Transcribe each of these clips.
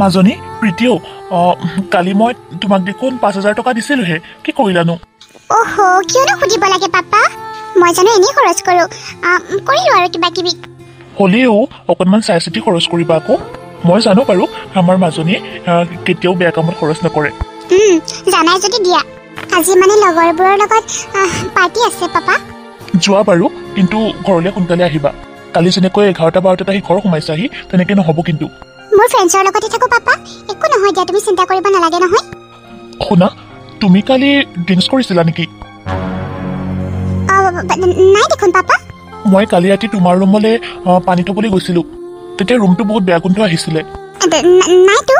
মাজনী প্ৰীতিও কালি মই তোমাক দেখোন ৫,০০০ টকা দিছিলোহে কি কৰিলানো ওহো কিয়নো সুধিব লাগে পাপা মই জানো এনেই খৰচ কৰোঁ কৰিলোঁ আৰু কিবা কিবি হ'লেও অকণমান চাই চিতি খৰচ কৰিবা আকৌ মই জানো বাৰু আমাৰ মাজনীয়ে কেতিয়াও বেয়া কামত খৰচ নকৰে জানাই যদি দিয়া আজি মানে লগৰবোৰৰ লগত পাৰ্টি আছে পাপা যোৱা বাৰু কিন্তু ঘৰলৈ সোনকালে আহিবা কালি যেনেকৈ ১১টা-১২টাত আহি ঘৰ সোমাইছাহি তেনেকৈ নহ'ব কিন্তু মোৰ ফ্ৰেণ্ডছৰ লগতে থাকোঁ পাপা একো নহয় দিয়া তুমি চিন্তা কৰিব নালাগে নহয় শুনা তুমি কালি ড্ৰিংকছ কৰিছিলা নেকি নাই দেখোন পাপা মই কালি ৰাতি তোমাৰ ৰুমলৈ পানী থ'বলৈ গৈছিলোঁ তেতিয়া ৰুমটো বহুত বেয়া গোন্ধ আহিছিলে নাইতো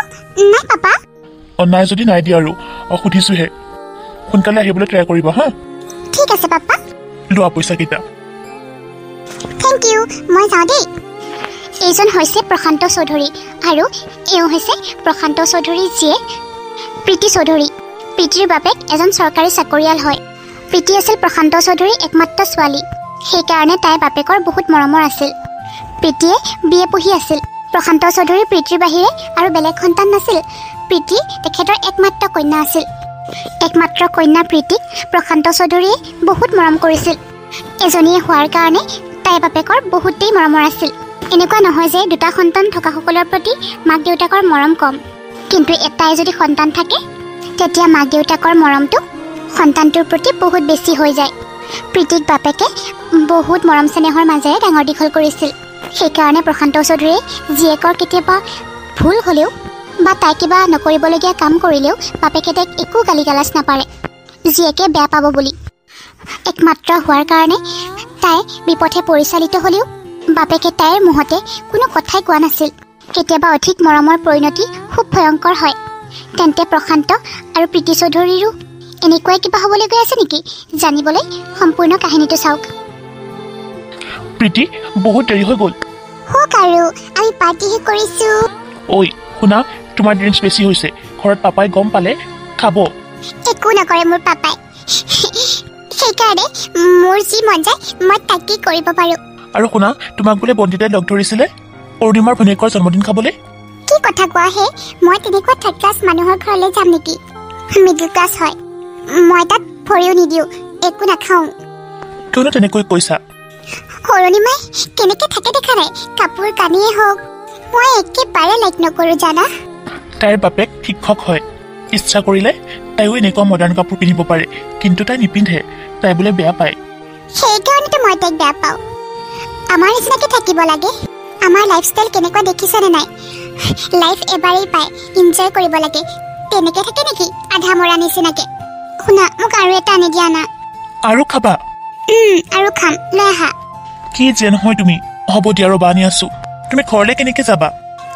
নাই পাপা নাই যদি নাই দিয়া আৰু সুধিছোঁহে সোনকালে আহিবলৈ ট্ৰাই কৰিবা হা ঠিক আছে পাপা লোৱা পইচাকেইটা থেংক ইউ মই যাওঁ দেই এইজন হৈছে প্ৰশান্ত চৌধুৰী আৰু এওঁ হৈছে প্ৰশান্ত চৌধুৰীৰ জীয়েক প্ৰীতি চৌধুৰী প্ৰীতিৰ বাপেক এজন চৰকাৰী চাকৰিয়াল হয় প্ৰীতি আছিল প্ৰশান্ত চৌধুৰীৰ একমাত্ৰ ছোৱালী সেইকাৰণে তাইৰ বাপেকৰ বহুত মৰমৰ আছিল প্ৰীতিয়ে BA পঢ়ি আছিল প্ৰশান্ত চৌধুৰীৰ প্ৰীতিৰ বাহিৰে আৰু বেলেগ সন্তান নাছিল প্ৰীতি তেখেতৰ একমাত্ৰ কন্যা আছিল একমাত্ৰ কন্যা প্ৰীতিক প্ৰশান্ত চৌধুৰীয়ে বহুত মৰম কৰিছিল এজনীয়ে হোৱাৰ কাৰণে তাইৰ বাপেকৰ বহুতেই মৰমৰ আছিল এনেকুৱা নহয় যে দুটা সন্তান থকাসকলৰ প্ৰতি মাক দেউতাকৰ মৰম কম কিন্তু এটাই যদি সন্তান থাকে তেতিয়া মাক দেউতাকৰ মৰমটো সন্তানটোৰ প্ৰতি বহুত বেছি হৈ যায় প্ৰীতিক বাপেকে বহুত মৰম চেনেহৰ মাজেৰে ডাঙৰ দীঘল কৰিছিল সেইকাৰণে প্ৰশান্ত চৌধুৰীয়ে জীয়েকৰ কেতিয়াবা ভুল হ'লেও বা তাই কিবা নকৰিবলগীয়া কাম কৰিলেও বাপেকে তাইক একো গালি গালাজ নাপাৰে জীয়েকে বেয়া পাব বুলি একমাত্ৰ হোৱাৰ কাৰণে তাই বিপথে পৰিচালিত হ'লেও বাপেকে তাইৰ মুহতে কোনো কথাই কোৱা নাছিল কেতিয়াবা অধিক মৰমৰ পৰিণতি খুব ভয়ংকৰ হয় তেন্তে প্ৰশান্ত আৰু প্ৰীতি চৌধুৰীৰো এনেকুৱাই কিবা হ'বলৈ গৈ আছে নেকি জানিবলৈ সম্পূৰ্ণ কাহিনীটো চাওক প্ৰীতি বহুত দেৰি হৈ গ'ল হওক আৰু আমি পাৰ্টিহে কৰিছোঁ ঐ শুনা তোমাৰ ড্ৰিংকছ বেছি হৈছে ঘৰত পাপাই গম পালে খাব একো নকৰে মোৰ পাপাই সেইকাৰণে মোৰ যি মন যায় মই তাকেই কৰিব পাৰোঁ আৰু শুনা তোমাক বোলে বন্দিতাই লগ ধৰিছিলে অৰুণিমাৰ ভনীয়েকৰ জন্মদিন খাবলৈ কি কথা কোৱা হে মই তেনেকুৱা থাৰ্ড ক্লাছ মানুহৰ ঘৰলৈ যাম নেকি মিডল ক্লাছ হয় মই তাত ভৰিও নিদিওঁ একো নাখাওঁ কিয়নো তেনেকৈ কৈছা অৰুণিমাই কেনেকৈ থাকে দেখা নাই কাপোৰ কানিয়ে হওক মই একেবাৰে লাইক নকৰোঁ জানা তাইৰ বাপেক শিক্ষক হয় ইচ্ছা কৰিলে তাইও এনেকুৱা মডাৰ্ণ কাপোৰ পিন্ধিব পাৰে কিন্তু তাই নিপিন্ধে তাই বোলে বেয়া পায় সেইকাৰণেতো মই তাইক বেয়া পাওঁ আমাৰ নিচিনাকৈ থাকিব লাগে আমাৰ লাইফষ্টাইল কেনেকুৱা দেখিছেনে নাই লাইফ এবাৰেই পায় এনজয় কৰিব লাগে তেনেকৈ থাকে নেকি আধা মৰা নিচিনাকৈ শুনা মোক আৰু এটা আনি দিয়া না আৰু খাবা আৰু খাম লৈ আহা কি যে নহয় তুমি হ'ব দিয়া ৰ'বা আনি আছোঁ তুমি ঘৰলৈ কেনেকৈ যাবা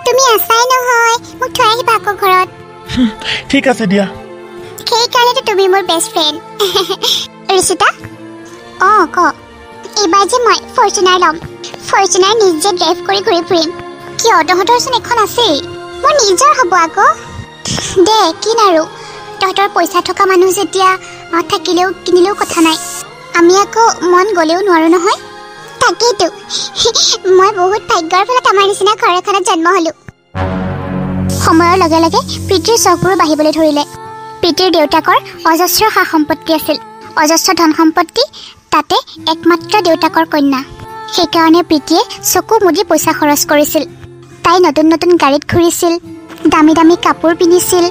তুমি আছাই নহয় মোক থৈ আহিবা আকৌ ঘৰত ঠিক আছে দিয়া সেইকাৰণেতো তুমি মোৰ বেষ্ট ফ্ৰেণ্ড ঋষিতা অঁ ক এইবাৰ যে মই ফৰ্চুনাৰ ল'ম ফৰ্চুনাৰ নিজে ড্ৰাইভ কৰি ঘূৰি ফুৰিম কিয় তহঁতৰচোন এখন আছেই মোৰ নিজৰ হ'ব আকৌ দে কিন আৰু তহঁতৰ পইচা থকা মানুহ যেতিয়া থাকিলেও কিনিলেও কথা নাই আমি আকৌ মন গ'লেও নোৱাৰোঁ নহয় তাকেইতো মই বহুত ভাগ্যৰ ফলত আমাৰ নিচিনা ঘৰ এখনত জন্ম হ'লোঁ সময়ৰ লগে লগে প্ৰীতিৰ চখবোৰো বাঢ়িবলৈ ধৰিলে প্ৰীতিৰ দেউতাকৰ অজস্ৰ সা সম্পত্তি আছিল অজস্ৰ ধন সম্পত্তি তাতে একমাত্ৰ দেউতাকৰ কন্যা সেইকাৰণে প্ৰীতিয়ে চকু মুদি পইচা খৰচ কৰিছিল তাই নতুন নতুন গাড়ীত ঘূৰিছিল দামী দামী কাপোৰ পিন্ধিছিল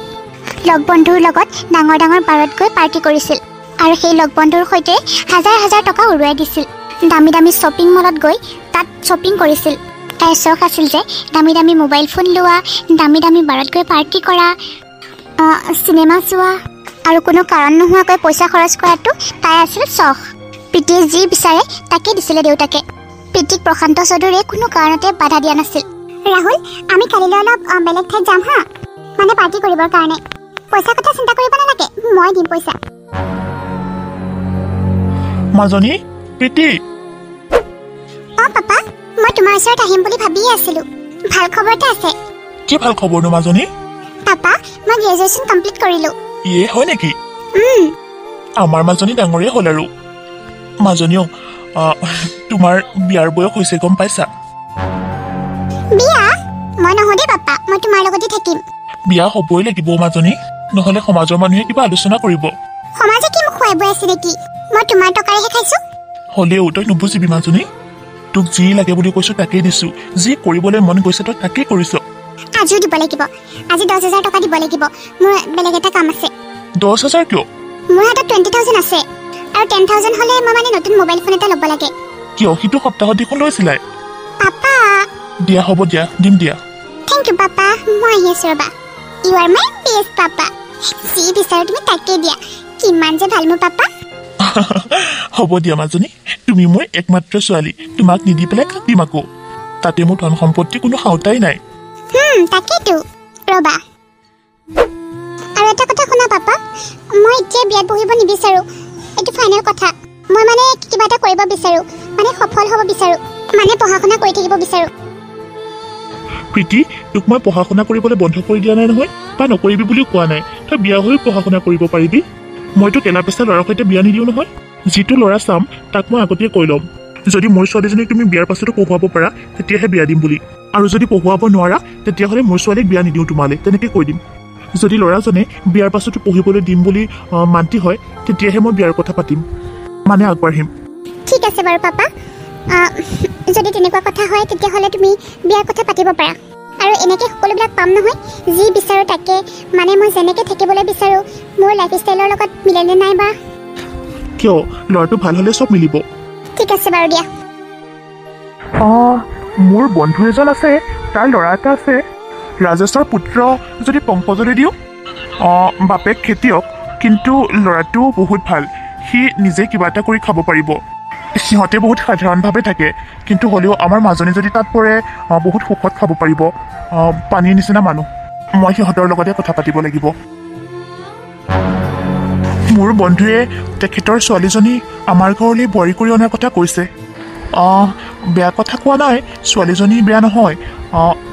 লগ বন্ধুৰ লগত ডাঙৰ ডাঙৰ বাৰত গৈ পাৰ্টি কৰিছিল আৰু সেই লগ বন্ধুৰ সৈতে হাজাৰ হাজাৰ টকা উৰুৱাই দিছিল দামী দামী শ্বপিং মলত গৈ তাত শ্বপিং কৰিছিল তাইৰ চখ আছিল যে দামী দামী মোবাইল ফোন লোৱা দামী দামী বাৰত গৈ পাৰ্টি কৰা চিনেমা চোৱা আৰু কোনো কাৰণ নোহোৱাকৈ পইচা খৰচ কৰাটো তাই আছিল চখ প্ৰীতিয়ে যি বিচাৰে তাকে দিছিলে দেউতাকে প্ৰীতিক প্ৰশান্ত চৌধুৰীয়ে কোনো কাৰণতে বাধা দিয়া নাছিল ৰাহুল আমি কালিলৈ অলপ বেলেগ ঠাইত যাম হা মানে পাৰ্টি কৰিবৰ কাৰণে পইচা কথা চিন্তা কৰিব নালাগে মই দিম পইচা মাজনী প্ৰীতি অঁ পাপা মই তোমাৰ ওচৰত আহিম বুলি ভাবিয়ে আছিলোঁ ভাল খবৰ এটা আছে কি ভাল খবৰনো মাজনী পাপা মই গ্ৰেজুৱেশ্যন কমপ্লিট কৰিলোঁ ইয়ে হয় নেকি আমাৰ মাজনী ডাঙৰেই হ'ল আৰু মাজনীও তোমাৰ বিয়াৰ বয়স হৈছে গম পাইছা বিয়া মই নহওঁ দেই পাপা, মই তোমাৰ লগতে থাকিম। বিয়া হ'বই লাগিব মাজনী, নহ'লে সমাজৰ মানুহে কিবা আলোচনা কৰিব। সমাজে কি মোক খুৱাই বৈ আছে নেকি? মই তোমাৰ টকাৰেহে খাইছো। হ'লেও তই নুবুজিবি মাজনী, তোক যি লাগে বুলি কৈছো তাকেই দিছো, যি কৰিবলৈ মন গৈছে তই তাকেই কৰিছ। আজিও দিব লাগিব, আজি 10,000 টকা দিব লাগিব, মোৰ বেলেগ এটা কাম আছে। 10,000 কিয়? মোৰ হাতত 20,000 আছে, আৰু 10,000 হ'লে মই মানে নতুন মোবাইল ফোন এটা ল'ব লাগে। কিয়? সিটো সপ্তাহত দেখোন লৈছিলাই। পাপা দিয়া হ'ব দিয়া, দিম দিয়া। থেংক ইউ পাপা, মই আহি আছো ৰ'বা। You are my best papa, যি বিচাৰো তুমি তাকেই দিয়া। কিমান যে ভাল মোৰ পাপা। হ'ব দিয়া মাজনী, তুমি মোৰ একমাত্ৰ ছোৱালী, তোমাক নিদি পেলাই কাটিম আকৌ। তাতে মোৰ ধন সম্পত্তি কোনো সাওতাই নাই। তাকেইতো। ৰ'বা, আৰু এটা কথা শুনা পাপা, মই এতিয়া বিয়াত বহিব নিবিচাৰো, এইটো ফাইনেল কথা। মই মানে কিবা এটা কৰিব বিচাৰো, মানে সফল হ'ব বিচাৰো, মানে পঢ়া শুনা কৰি থাকিব বিচাৰো। প্ৰীতি, তোক মই পঢ়া শুনা কৰিবলৈ বন্ধ কৰি দিয়া নাই নহয়, বা নকৰিবি বুলিও কোৱা নাই। তই বিয়া হৈ পঢ়া শুনা কৰিব পাৰিবি। মইতো তেলা পেচা ল'ৰাৰ সৈতে বিয়া নিদিওঁ নহয়। যিটো ল'ৰা চাম তাক মই আগতেই কৈ ল'ম, যদি মোৰ ছোৱালীজনীক তুমি বিয়াৰ পাছতো পঢ়ুৱাব পাৰা তেতিয়াহে বিয়া দিম বুলি, আৰু যদি পঢ়ুৱাব নোৱাৰা তেতিয়াহ'লে মোৰ ছোৱালীক বিয়া নিদিওঁ তোমালৈ, তেনেকৈ কৈ দিম। যদি ল'ৰাজনে বিয়াৰ পাছতো পঢ়িবলৈ দিম বুলি মান্তি হয় তেতিয়াহে মই বিয়াৰ কথা পাতিম, মানে আগবাঢ়িম। ঠিক আছে বাৰু পাপা, যদি তেনেকুৱা কথা হয় তেতিয়াহ'লে তুমি বিয়াৰ কথা পাতিব পাৰা। আৰু এনেকৈ সকলোবিলাক পাম নহয়, যি বিচাৰো তাকে, মানে মই যেনেকৈ থাকিবলৈ বিচাৰো মোৰ লাইফষ্টাইলৰ লগত মিলেনে নাই বা। কিয়? ল'ৰাটো ভাল হ'লে চব মিলিব। ঠিক আছে বাৰু দিয়া। মোৰ বন্ধু এজন আছে, তাৰ ল'ৰা এটা আছে, ৰাজেশৰ পুত্ৰ যদি পংকজলৈ দিওঁ। বাপেক খেতিয়ক, কিন্তু ল'ৰাটো বহুত ভাল, সি নিজে কিবা এটা কৰি খাব পাৰিব। সিহঁতে বহুত সাধাৰণভাৱে থাকে, কিন্তু হ'লেও আমাৰ মাজনী যদি তাত পৰে বহুত সুখত খাব পাৰিব। পানীৰ নিচিনা মানুহ। মই সিহঁতৰ লগতে কথা পাতিব লাগিব। মোৰ বন্ধুৱে তেখেতৰ ছোৱালীজনী আমাৰ ঘৰলৈ বোৱাৰী কৰি অনাৰ কথা কৈছে। বেয়া কথা কোৱা নাই, ছোৱালীজনী বেয়া নহয়।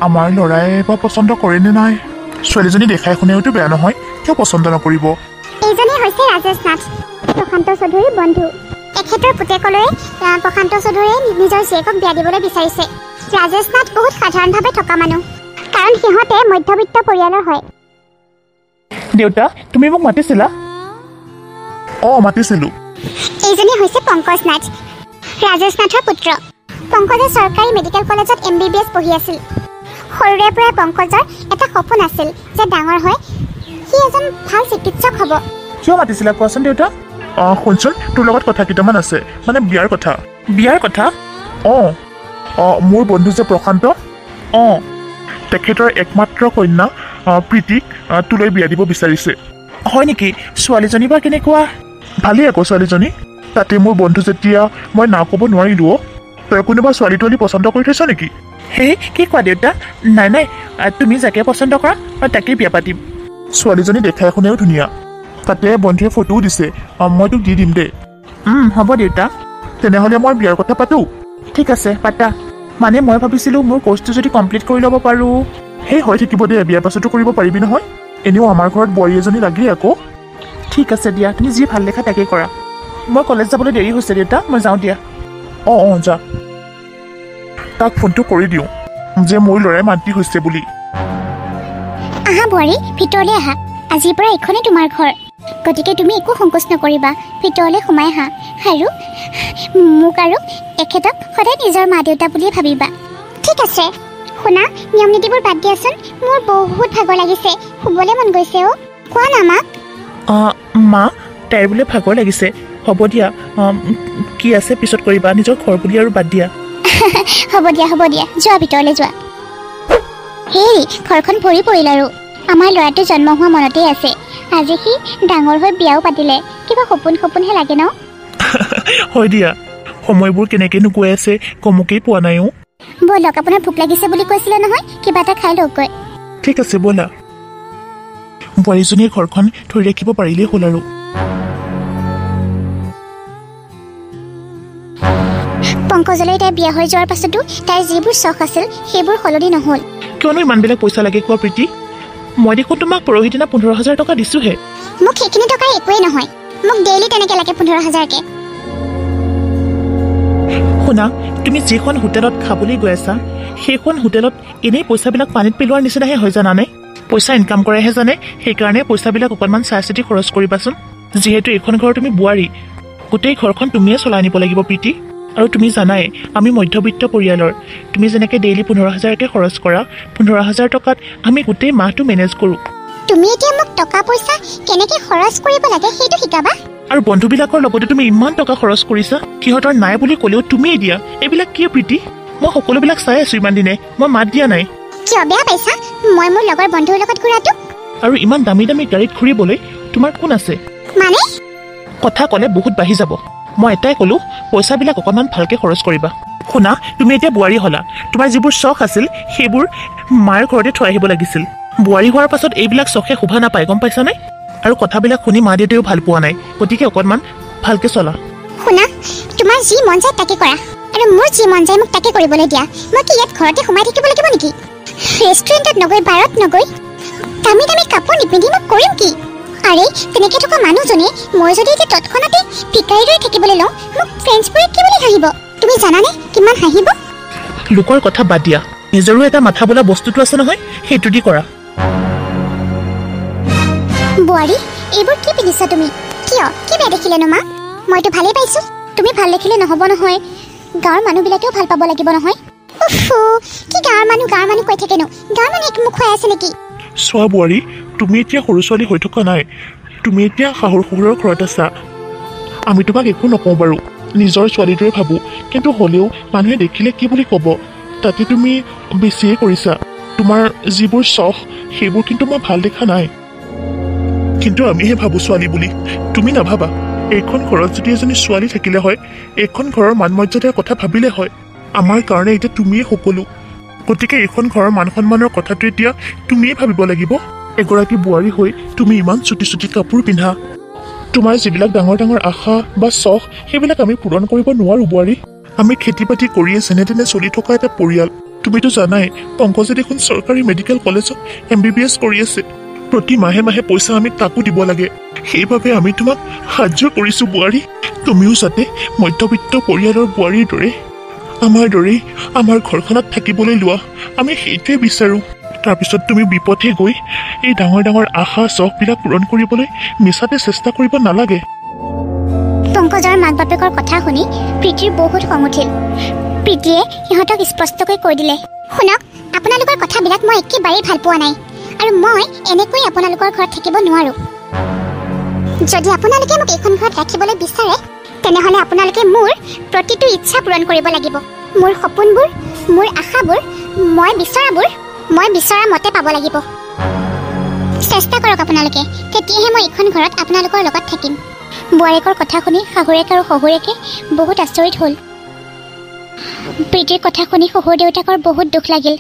আমাৰ ল'ৰাই বা পচন্দ কৰেনে নাই। ছোৱালীজনী দেখাই শুনেওতো বেয়া নহয়, কিয় পচন্দ নকৰিব। এইজনেই হৈছে ৰাজেশ নাথ, প্ৰশান্ত চৌধুৰীৰ বন্ধু। এখেতৰ পুতেকলৈ প্ৰশান্ত চৌধুৰীয়ে নিজৰ জীয়েকক বিয়া দিবলৈ বিচাৰিছে। ৰাজেশ নাথ বহুত সাধাৰণভাৱে থকা মানুহ, কাৰণ সিহঁতে মধ্যবিত্ত পৰিয়ালৰ হয়। দেউতা, তুমি মোক মাতিছিলা? মাতিছিলো। এইজনেই হৈছে পংকজ নাথ, ৰাজেশ নাথৰ পুত্ৰ। পংকজে চৰকাৰী মেডিকেল কলেজত MBBS পঢ়ি আছিল। সৰুৰে পৰাই পংকজৰ এটা সপোন আছিল যে ডাঙৰ হৈ সি এজন ভাল চিকিৎসক হ'ব। কিয় মাতিছিলা কোৱাচোন দেউতা? শুনচোন, তোৰ লগত কথা কেইটামান আছে, মানে বিয়াৰ কথা। বিয়াৰ কথা? মোৰ বন্ধু যে প্ৰশান্ত, তেখেতৰ একমাত্ৰ কন্যা প্ৰীতিক তোলৈ বিয়া দিব বিচাৰিছে। হয় নেকি? ছোৱালীজনী বা কেনেকুৱা? ভালেই আকৌ ছোৱালীজনী। তাতে মোৰ বন্ধু যেতিয়া, মই না ক'ব নোৱাৰিলোঁ। তই কোনোবা ছোৱালী তোৱালী পচন্দ কৰি থৈছ নেকি? সেই কি কোৱা দেউতা? নাই নাই, তুমি যাকে পচন্দ কৰা মই তাকেই বিয়া পাতিম। ছোৱালীজনী দেখাই শুনেও ধুনীয়া, তাতে বন্ধুৱে ফটোও দিছে, মই তোক দি দিম দেই। হ'ব দেউতা, তেনেহ'লে মই বিয়াৰ কথা পাতোঁ। ঠিক আছে পাতা। মানে মই ভাবিছিলোঁ মোৰ কোৰ্চটো যদি কমপ্লিট কৰি ল'ব পাৰোঁ। সেই হৈ থাকিব দে, বিয়াৰ পাছতো কৰিব পাৰিবি নহয়। এনেও আমাৰ ঘৰত বোৱাৰী এজনী লাগেই আকৌ। ঠিক আছে দিয়া, তুমি যি ভাল দেখা তাকেই কৰা। মই কলেজ যাবলৈ দেৰি হৈছে দেউতা, মই যাওঁ দিয়া। যা। তাক ফোনটো কৰি দিওঁ যে মোৰ ল'ৰাই মান্তি হৈছে বুলি। আহা বোৱাৰী, ভিতৰলৈ আহা। আজিৰ পৰা এইখনেই তোমাৰ ঘৰ, গতিকে তুমি একো সংকোচ নকৰিবা, ভিতৰলৈ সোমাই আহা। আৰু মোক আৰু এখেতক সদায় নিজৰ মা দেউতা বুলিয়ে ভাবিবা। ঠিক আছে। শুনা, নিয়ম নীতিবোৰ বাদ দিয়াচোন, মোৰ বহুত ভাগৰ লাগিছে, শুবলৈ মন গৈছে। কোৱা না মাক। মা, তাইৰ বোলে ভাগৰ লাগিছে। হ'ব দিয়া, কি আছে পিছত কৰিবা, নিজৰ ঘৰ বুলি আৰু বাদ দিয়া। হ'ব দিয়া, যোৱা ভিতৰলৈ যোৱা। হেই, ঘৰখন ভৰি পৰিল আৰু আমাৰ ল'ৰাটো জন্ম হোৱা মনতেই আছে। আজি সি ডাঙৰ হৈ বিয়াও পাতিলে, কিবা সপোনহে লাগে ন? হয় দিয়া, সময়বোৰ কেনেকৈনো গৈ আছে কমকেই পোৱা নাইও। ব'লক, আপোনাৰ ভোক লাগিছে বুলি কৈছিলে নহয়, কিবা এটা খাই লওকগৈ। ঠিক আছে ব'লা। বোৱাৰীজনীৰ ঘৰখন ধৰি ৰাখিব পাৰিলেই হ'ল আৰু। পংকজলৈ তাই বিয়া হৈ যোৱাৰ পাছতো তাইৰ যিবোৰ চখ আছিল সেইবোৰ সলনি নহ'ল। কিয়নো ইমানবিলাক পইচা লাগে কোৱা প্ৰীতি? মই দেখোন তোমাক পৰহি দিনা 15,000 টকা দিছোঁহে। মোক সেইখিনি টকাৰ একোৱেই নহয়, মোক ডেইলি তেনেকৈ লাগে 15,000কে। শুনা, তুমি যিখন হোটেলত খাবলৈ গৈ আছা সেইখন হোটেলত এনেই পইচাবিলাক পানীত পেলোৱাৰ নিচিনাহে হয় জানানে পইচা ইনকাম কৰেহে জানে সেইকাৰণে পইচাবিলাক অকণমান চাই চিতি খৰচ কৰিবাচোন যিহেতু এইখন ঘৰ তুমি বোৱাৰী গোটেই ঘৰখন তুমিয়ে চলাই নিব লাগিব প্ৰীতি আৰু তুমি জানাই আমি মধ্যবিত্ত পৰিয়ালৰ তুমি যেনেকৈ ডেইলি 15,000কৈ খৰচ কৰা 15,000 টকাত আমি গোটেই মাহটো মেনেজ কৰোঁ তুমি এতিয়া মোক টকা পইচা কেনেকৈ খৰচ কৰিব লাগে সেইটো শিকাবা আৰু বন্ধুবিলাকৰ লগতে তুমি ইমান টকা খৰচ কৰিছা সিহঁতৰ নাই বুলি ক'লেও তুমিয়ে দিয়া এইবিলাক কি প্ৰীতি মই সকলোবিলাক চাই আছোঁ ইমান দিনে মই মাত দিয়া নাই কিয় বেয়া পাইছা মই মোৰ লগৰ বন্ধুৰ লগত ঘূৰাটো আৰু ইমান দামী দামী গাড়ীত ঘূৰিবলৈ তোমাৰ কোন আছে মানে কথা ক'লে বহুত বাঢ়ি যাব মই এটাই ক'লোঁ পইচাবিলাক অকণমান ভালকৈ খৰচ কৰিবা শুনা তুমি এতিয়া বোৱাৰী হ'লা তোমাৰ যিবোৰ চখ আছিল সেইবোৰ মাৰ ঘৰতে থৈ আহিব লাগিছিল বোৱাৰী হোৱাৰ পাছত এইবিলাক চখে শোভা নাপায় গম পাইছানে আৰু কথাবিলাক শুনি মা দেউতায়েও ভাল পোৱা নাই গতিকে অকণমান ভালকৈ চলা শুনা তোমাৰ যি মন যায় তাকে কৰা আৰু মোৰ যি মন যায় মোক তাকে কৰিবলৈ দিয়া মই কি ইয়াত ঘৰতে সোমাই থাকিব লাগিব নেকি ৰেষ্টুৰেণ্টত নগৈ বাৰত নগৈ দামী দামী কাপোৰ নিপিন্ধি মই কৰিম কি আৰে তেনেকৈ থকা মানুহজনে মই যদি এতিয়া তৎক্ষণাতে ভিকাৰীৰ দৰে থাকিবলৈ লওঁ মোক ফ্ৰেণ্ডছবোৰে কি বুলি হাঁহিব তুমি জানানে কিমান হাঁহিব লোকৰ কথা বাদ দিয়া নিজৰো এটা মাথা বোলা বস্তুটো আছে নহয় সেইটো দি কৰা বোৱাৰী এইবোৰ কি পিন্ধিছা তুমি কিয় কি বেয়া দেখিলেনো মা মইতো ভালেই পাইছোঁ তুমি ভাল দেখিলে নহ'ব নহয় গাঁৱৰ মানুহবিলাকেও ভাল পাব লাগিব নহয় কি গাঁৱৰ মানুহ কৈ থাকেনো গাঁৱৰ মানুহ এক মুখ হৈ আছে নেকি চোৱা বোৱাৰী তুমি এতিয়া সৰু ছোৱালী হৈ থকা নাই তুমি এতিয়া শাহুৰ শহুৰৰ ঘৰত আছা আমি তোমাক একো নকওঁ বাৰু নিজৰ ছোৱালীৰ দৰে ভাবোঁ কিন্তু হ'লেও মানুহে দেখিলে কি বুলি ক'ব তাতে তুমি বেছিয়ে কৰিছা তোমাৰ যিবোৰ চখ সেইবোৰ কিন্তু মই ভাল দেখা নাই কিন্তু আমিহে ভাবোঁ ছোৱালী বুলি তুমি নাভাবা এইখন ঘৰত যদি এজনী ছোৱালী থাকিলে হয় এইখন ঘৰৰ মান মৰ্যাদাৰ কথা ভাবিলে হয় আমাৰ কাৰণে এতিয়া তুমিয়ে সকলো গতিকে এইখন ঘৰৰ মান সন্মানৰ কথাটো এতিয়া তুমিয়ে ভাবিব লাগিব এগৰাকী বোৱাৰী হৈ তুমি ইমান চুটি চুটি কাপোৰ পিন্ধা তোমাৰ যিবিলাক ডাঙৰ ডাঙৰ আশা বা চখ সেইবিলাক আমি পূৰণ কৰিব নোৱাৰোঁ বোৱাৰী আমি খেতি বাতি কৰিয়ে যেনে তেনে চলি থকা এটা পৰিয়াল তুমিতো জানাই পংকজে দেখোন চৰকাৰী মেডিকেল কলেজত MBBS কৰি আছে প্ৰতি মাহে মাহে পইচা আমি তাকো দিব লাগে সেইবাবে আমি তোমাক সাহায্য কৰিছোঁ বোৱাৰী তুমিও যাতে মধ্যবিত্ত পৰিয়ালৰ বোৱাৰীৰ দৰে আমাৰ ঘৰখনত থাকিবলৈ লোৱা আমি সেইটোৱে বিচাৰোঁ তাৰপিছত তুমি বিপথে গৈ এই ডাঙৰ ডাঙৰ আশা চখবিলাক পূৰণ কৰিবলৈ মিছাতে চেষ্টা কৰিব নালাগে পংকজৰ মাক বাপেকৰ কথা শুনি প্ৰীতিৰ বহুত খং উঠিল প্ৰীতিয়ে সিহঁতক স্পষ্টকৈ কৈ দিলে শুনক আপোনালোকৰ কথাবিলাক মই একেবাৰেই ভাল পোৱা নাই আৰু মই এনেকৈ আপোনালোকৰ ঘৰত থাকিব নোৱাৰোঁ যদি আপোনালোকে মোক এইখন ঘৰত ৰাখিবলৈ বিচাৰে তেনেহ'লে আপোনালোকে মোৰ প্ৰতিটো ইচ্ছা পূৰণ কৰিব লাগিব মোৰ সপোনবোৰ মোৰ আশাবোৰ মই বিচৰা মতে পাব লাগিব চেষ্টা কৰক আপোনালোকে তেতিয়াহে মই এইখন ঘৰত আপোনালোকৰ লগত থাকিম বোৱাৰীকৰ কথা শুনি শাহুৰেক আৰু শহুৰেকে বহুত আচৰিত হ'ল প্ৰীতিৰ কথা শুনি শহুৰ দেউতাকৰ বহুত দুখ লাগিল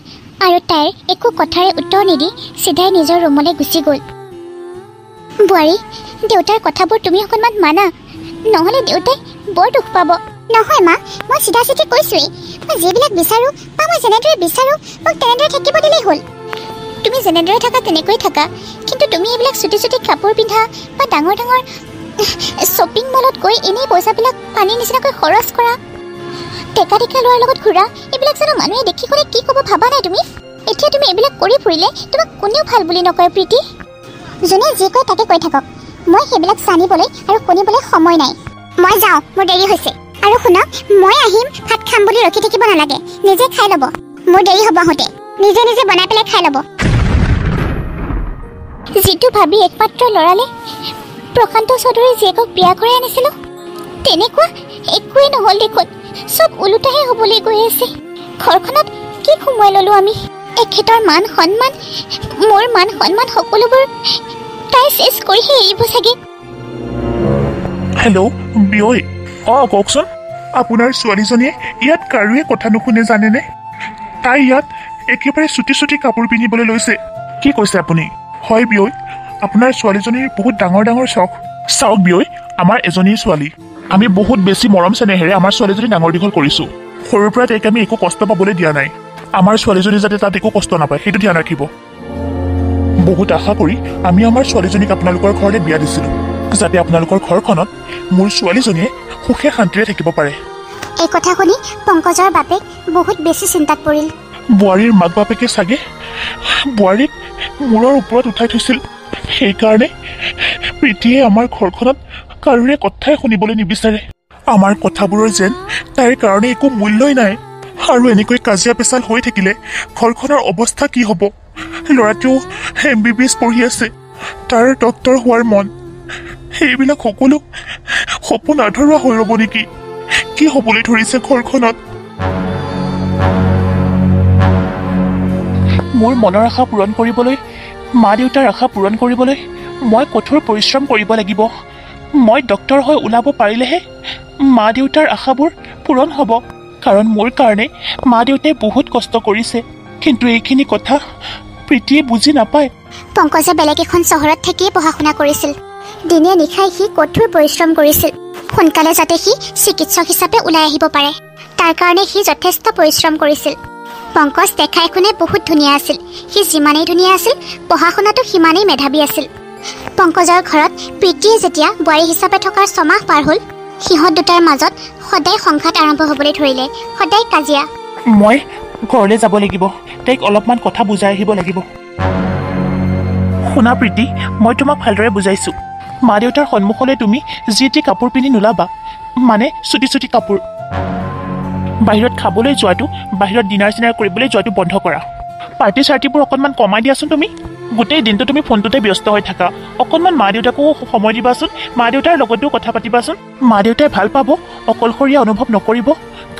আৰু তাইৰ একো কথাৰে উত্তৰ নিদি চিধাই নিজৰ ৰুমলৈ গুচি গ'ল বোৱাৰী দেউতাৰ কথাবোৰ তুমি অকণমান মানা নহ'লে দেউতাই বৰ দুখ পাব নহয় মা মই চিধা চিধি কৈছোৱেই মই যিবিলাক বিচাৰোঁ বা মই যেনেদৰে বিচাৰোঁ মোক তেনেদৰে থাকিব দিলেই হ'ল তুমি যেনেদৰে থাকা তেনেকৈ থাকা কিন্তু তুমি এইবিলাক চুটি চুটি কাপোৰ পিন্ধা বা ডাঙৰ ডাঙৰ শ্বপিং মলত গৈ এনেই পইচাবিলাক পানীৰ নিচিনাকৈ খৰচ কৰা টেকা টেকা ল'ৰাৰ লগত ঘূৰা এইবিলাক জানো মানুহে দেখি শুনি কি ক'ব ভাবা নাই তুমি এতিয়া তুমি এইবিলাক কৰি ফুৰিলে তোমাক কোনেও ভাল বুলি নকয় প্ৰীতি যোনে যি কয় তাকে কৈ থাকক মই সেইবিলাক জানিবলৈ আৰু শুনিবলৈ সময় নাই মই যাওঁ মোৰ দেৰি হৈছে আৰু শুনক মই আহিম ভাত খাম বুলি ৰখি থাকিব নালাগে নিজে খাই ল'ব মোৰ দেৰি হ'ব আহোঁতে নিজে নিজে বনাই পেলাই খাই ল'ব যিটো ভাবি একমাত্ৰ ল'ৰালে প্ৰশান্ত চৌধুৰীৰ জীয়েকক বিয়া কৰাই আনিছিলোঁ তেনেকুৱা একোৱেই নহ'ল দেখোন চব ওলোটাহে হ'বলৈ গৈ আছে ঘৰখনত কি সোমোৱাই ল'লোঁ আমি এখেতৰ মান সন্মান মোৰ মান সন্মান সকলোবোৰ তাই চেছ কৰিহে এৰিব চাগে হেল্ল' বিয়ৈ কওকচোন আপোনাৰ ছোৱালীজনীয়ে ইয়াত কাৰোৱে কথা নুশুনে জানেনে তাই ইয়াত একেবাৰে চুটি চুটি কাপোৰ পিন্ধিবলৈ লৈছে কি কৈছে আপুনি হয় বিয়ৈ আপোনাৰ ছোৱালীজনীৰ বহুত ডাঙৰ ডাঙৰ চখ চাওক বিয়ৈ আমাৰ এজনী ছোৱালী আমি বহুত বেছি মৰম চেনেহেৰে আমাৰ ছোৱালীজনী ডাঙৰ দীঘল কৰিছোঁ সৰুৰ পৰা তাইক আমি একো কষ্ট পাবলৈ দিয়া নাই আমাৰ ছোৱালীজনী যাতে তাত একো কষ্ট নাপায় সেইটো ধ্যান ৰাখিব বহুত আশা কৰি আমি আমাৰ ছোৱালীজনীক আপোনালোকৰ ঘৰলৈ বিয়া দিছিলোঁ যাতে আপোনালোকৰ ঘৰখনত মোৰ ছোৱালীজনীয়ে সুখে শান্তিৰে থাকিব পাৰে এই কথা শুনি পংকজৰ বাপেক বহুত বেছি চিন্তাত পৰিল। বোৱাৰীৰ মাক বাপেকে চাগে বোৱাৰীক মূৰৰ ওপৰত উঠাই থৈছিল। সেইকাৰণে প্ৰীতিয়ে আমাৰ ঘৰখনত কাৰোৰে কথাই শুনিবলৈ নিবিচাৰে। আমাৰ কথাবোৰৰ যেন তাইৰ কাৰণে একো মূল্যই নাই। আৰু এনেকৈ কাজিয়া পেচাল হৈ থাকিলে ঘৰখনৰ অৱস্থা কি হ'ব? ল'ৰাটোও MBBS পঢ়ি আছে, তাৰ ডক্তৰ হোৱাৰ মন। সেইবিলাক সকলো সপোন আধৰুৱা হৈ ৰ'ব নেকি? কি হ'বলৈ ধৰিছে ঘৰখনত? মোৰ মনৰ আশা পূৰণ কৰিবলৈ, মা দেউতাৰ আশা পূৰণ কৰিবলৈ মই কঠোৰ পৰিশ্ৰম কৰিব লাগিব। মই ডক্তৰ হৈ ওলাব পাৰিলেহে মা দেউতাৰ আশাবোৰ পূৰণ হ'ব। কাৰণ মোৰ কাৰণে মা দেউতাই বহুত কষ্ট কৰিছে, কিন্তু এইখিনি কথা প্ৰীতিয়ে বুজি নাপায়। পংকজে বেলেগ এখন চহৰত থাকিয়ে পঢ়া শুনা কৰিছিল। দিনে নিশাই সি কঠোৰ পৰিশ্ৰম কৰিছিল, সোনকালে যাতে সি চিকিৎসক হিচাপে ওলাই আহিব পাৰে। তাৰ কাৰণে সি যথেষ্ট পৰিশ্ৰম কৰিছিল। পংকজ দেখাই শুনে বহুত ধুনীয়া আছিল। সি যিমানেই ধুনীয়া আছিল, পঢ়া শুনাটো সিমানেই মেধাৱী আছিল। পংকজৰ ঘৰত প্ৰীতিয়ে যেতিয়া বোৱাৰী হিচাপে থকাৰ 6 মাহ পাৰ হ'ল, সিহঁত দুটাৰ মাজত সদায় সংঘাত আৰম্ভ হ'বলৈ ধৰিলে, সদায় কাজিয়া। মই ঘৰলৈ যাব লাগিব, তাইক অলপমান কথা বুজাই আহিব লাগিব। শুনা প্ৰীতি, মই তোমাক ভালদৰে বুজাইছোঁ। মা দেউতাৰ সন্মুখলৈ তুমি যি টি কাপোৰ পিন্ধি নোলাবা, মানে চুটি চুটি কাপোৰ। বাহিৰত খাবলৈ যোৱাটো, বাহিৰত ডিনাৰ চিনাৰ কৰিবলৈ যোৱাটো বন্ধ কৰা। পাৰ্টি চাৰ্টিবোৰ অকণমান কমাই দিয়াচোন তুমি। গোটেই দিনটো তুমি ফোনটোতে ব্যস্ত হৈ থাকা। অকণমান মা দেউতাকো সময় দিবাচোন, মা দেউতাৰ লগতো কথা পাতিবাচোন। মা দেউতাই ভাল পাব, অকলশৰীয়া অনুভৱ নকৰিব।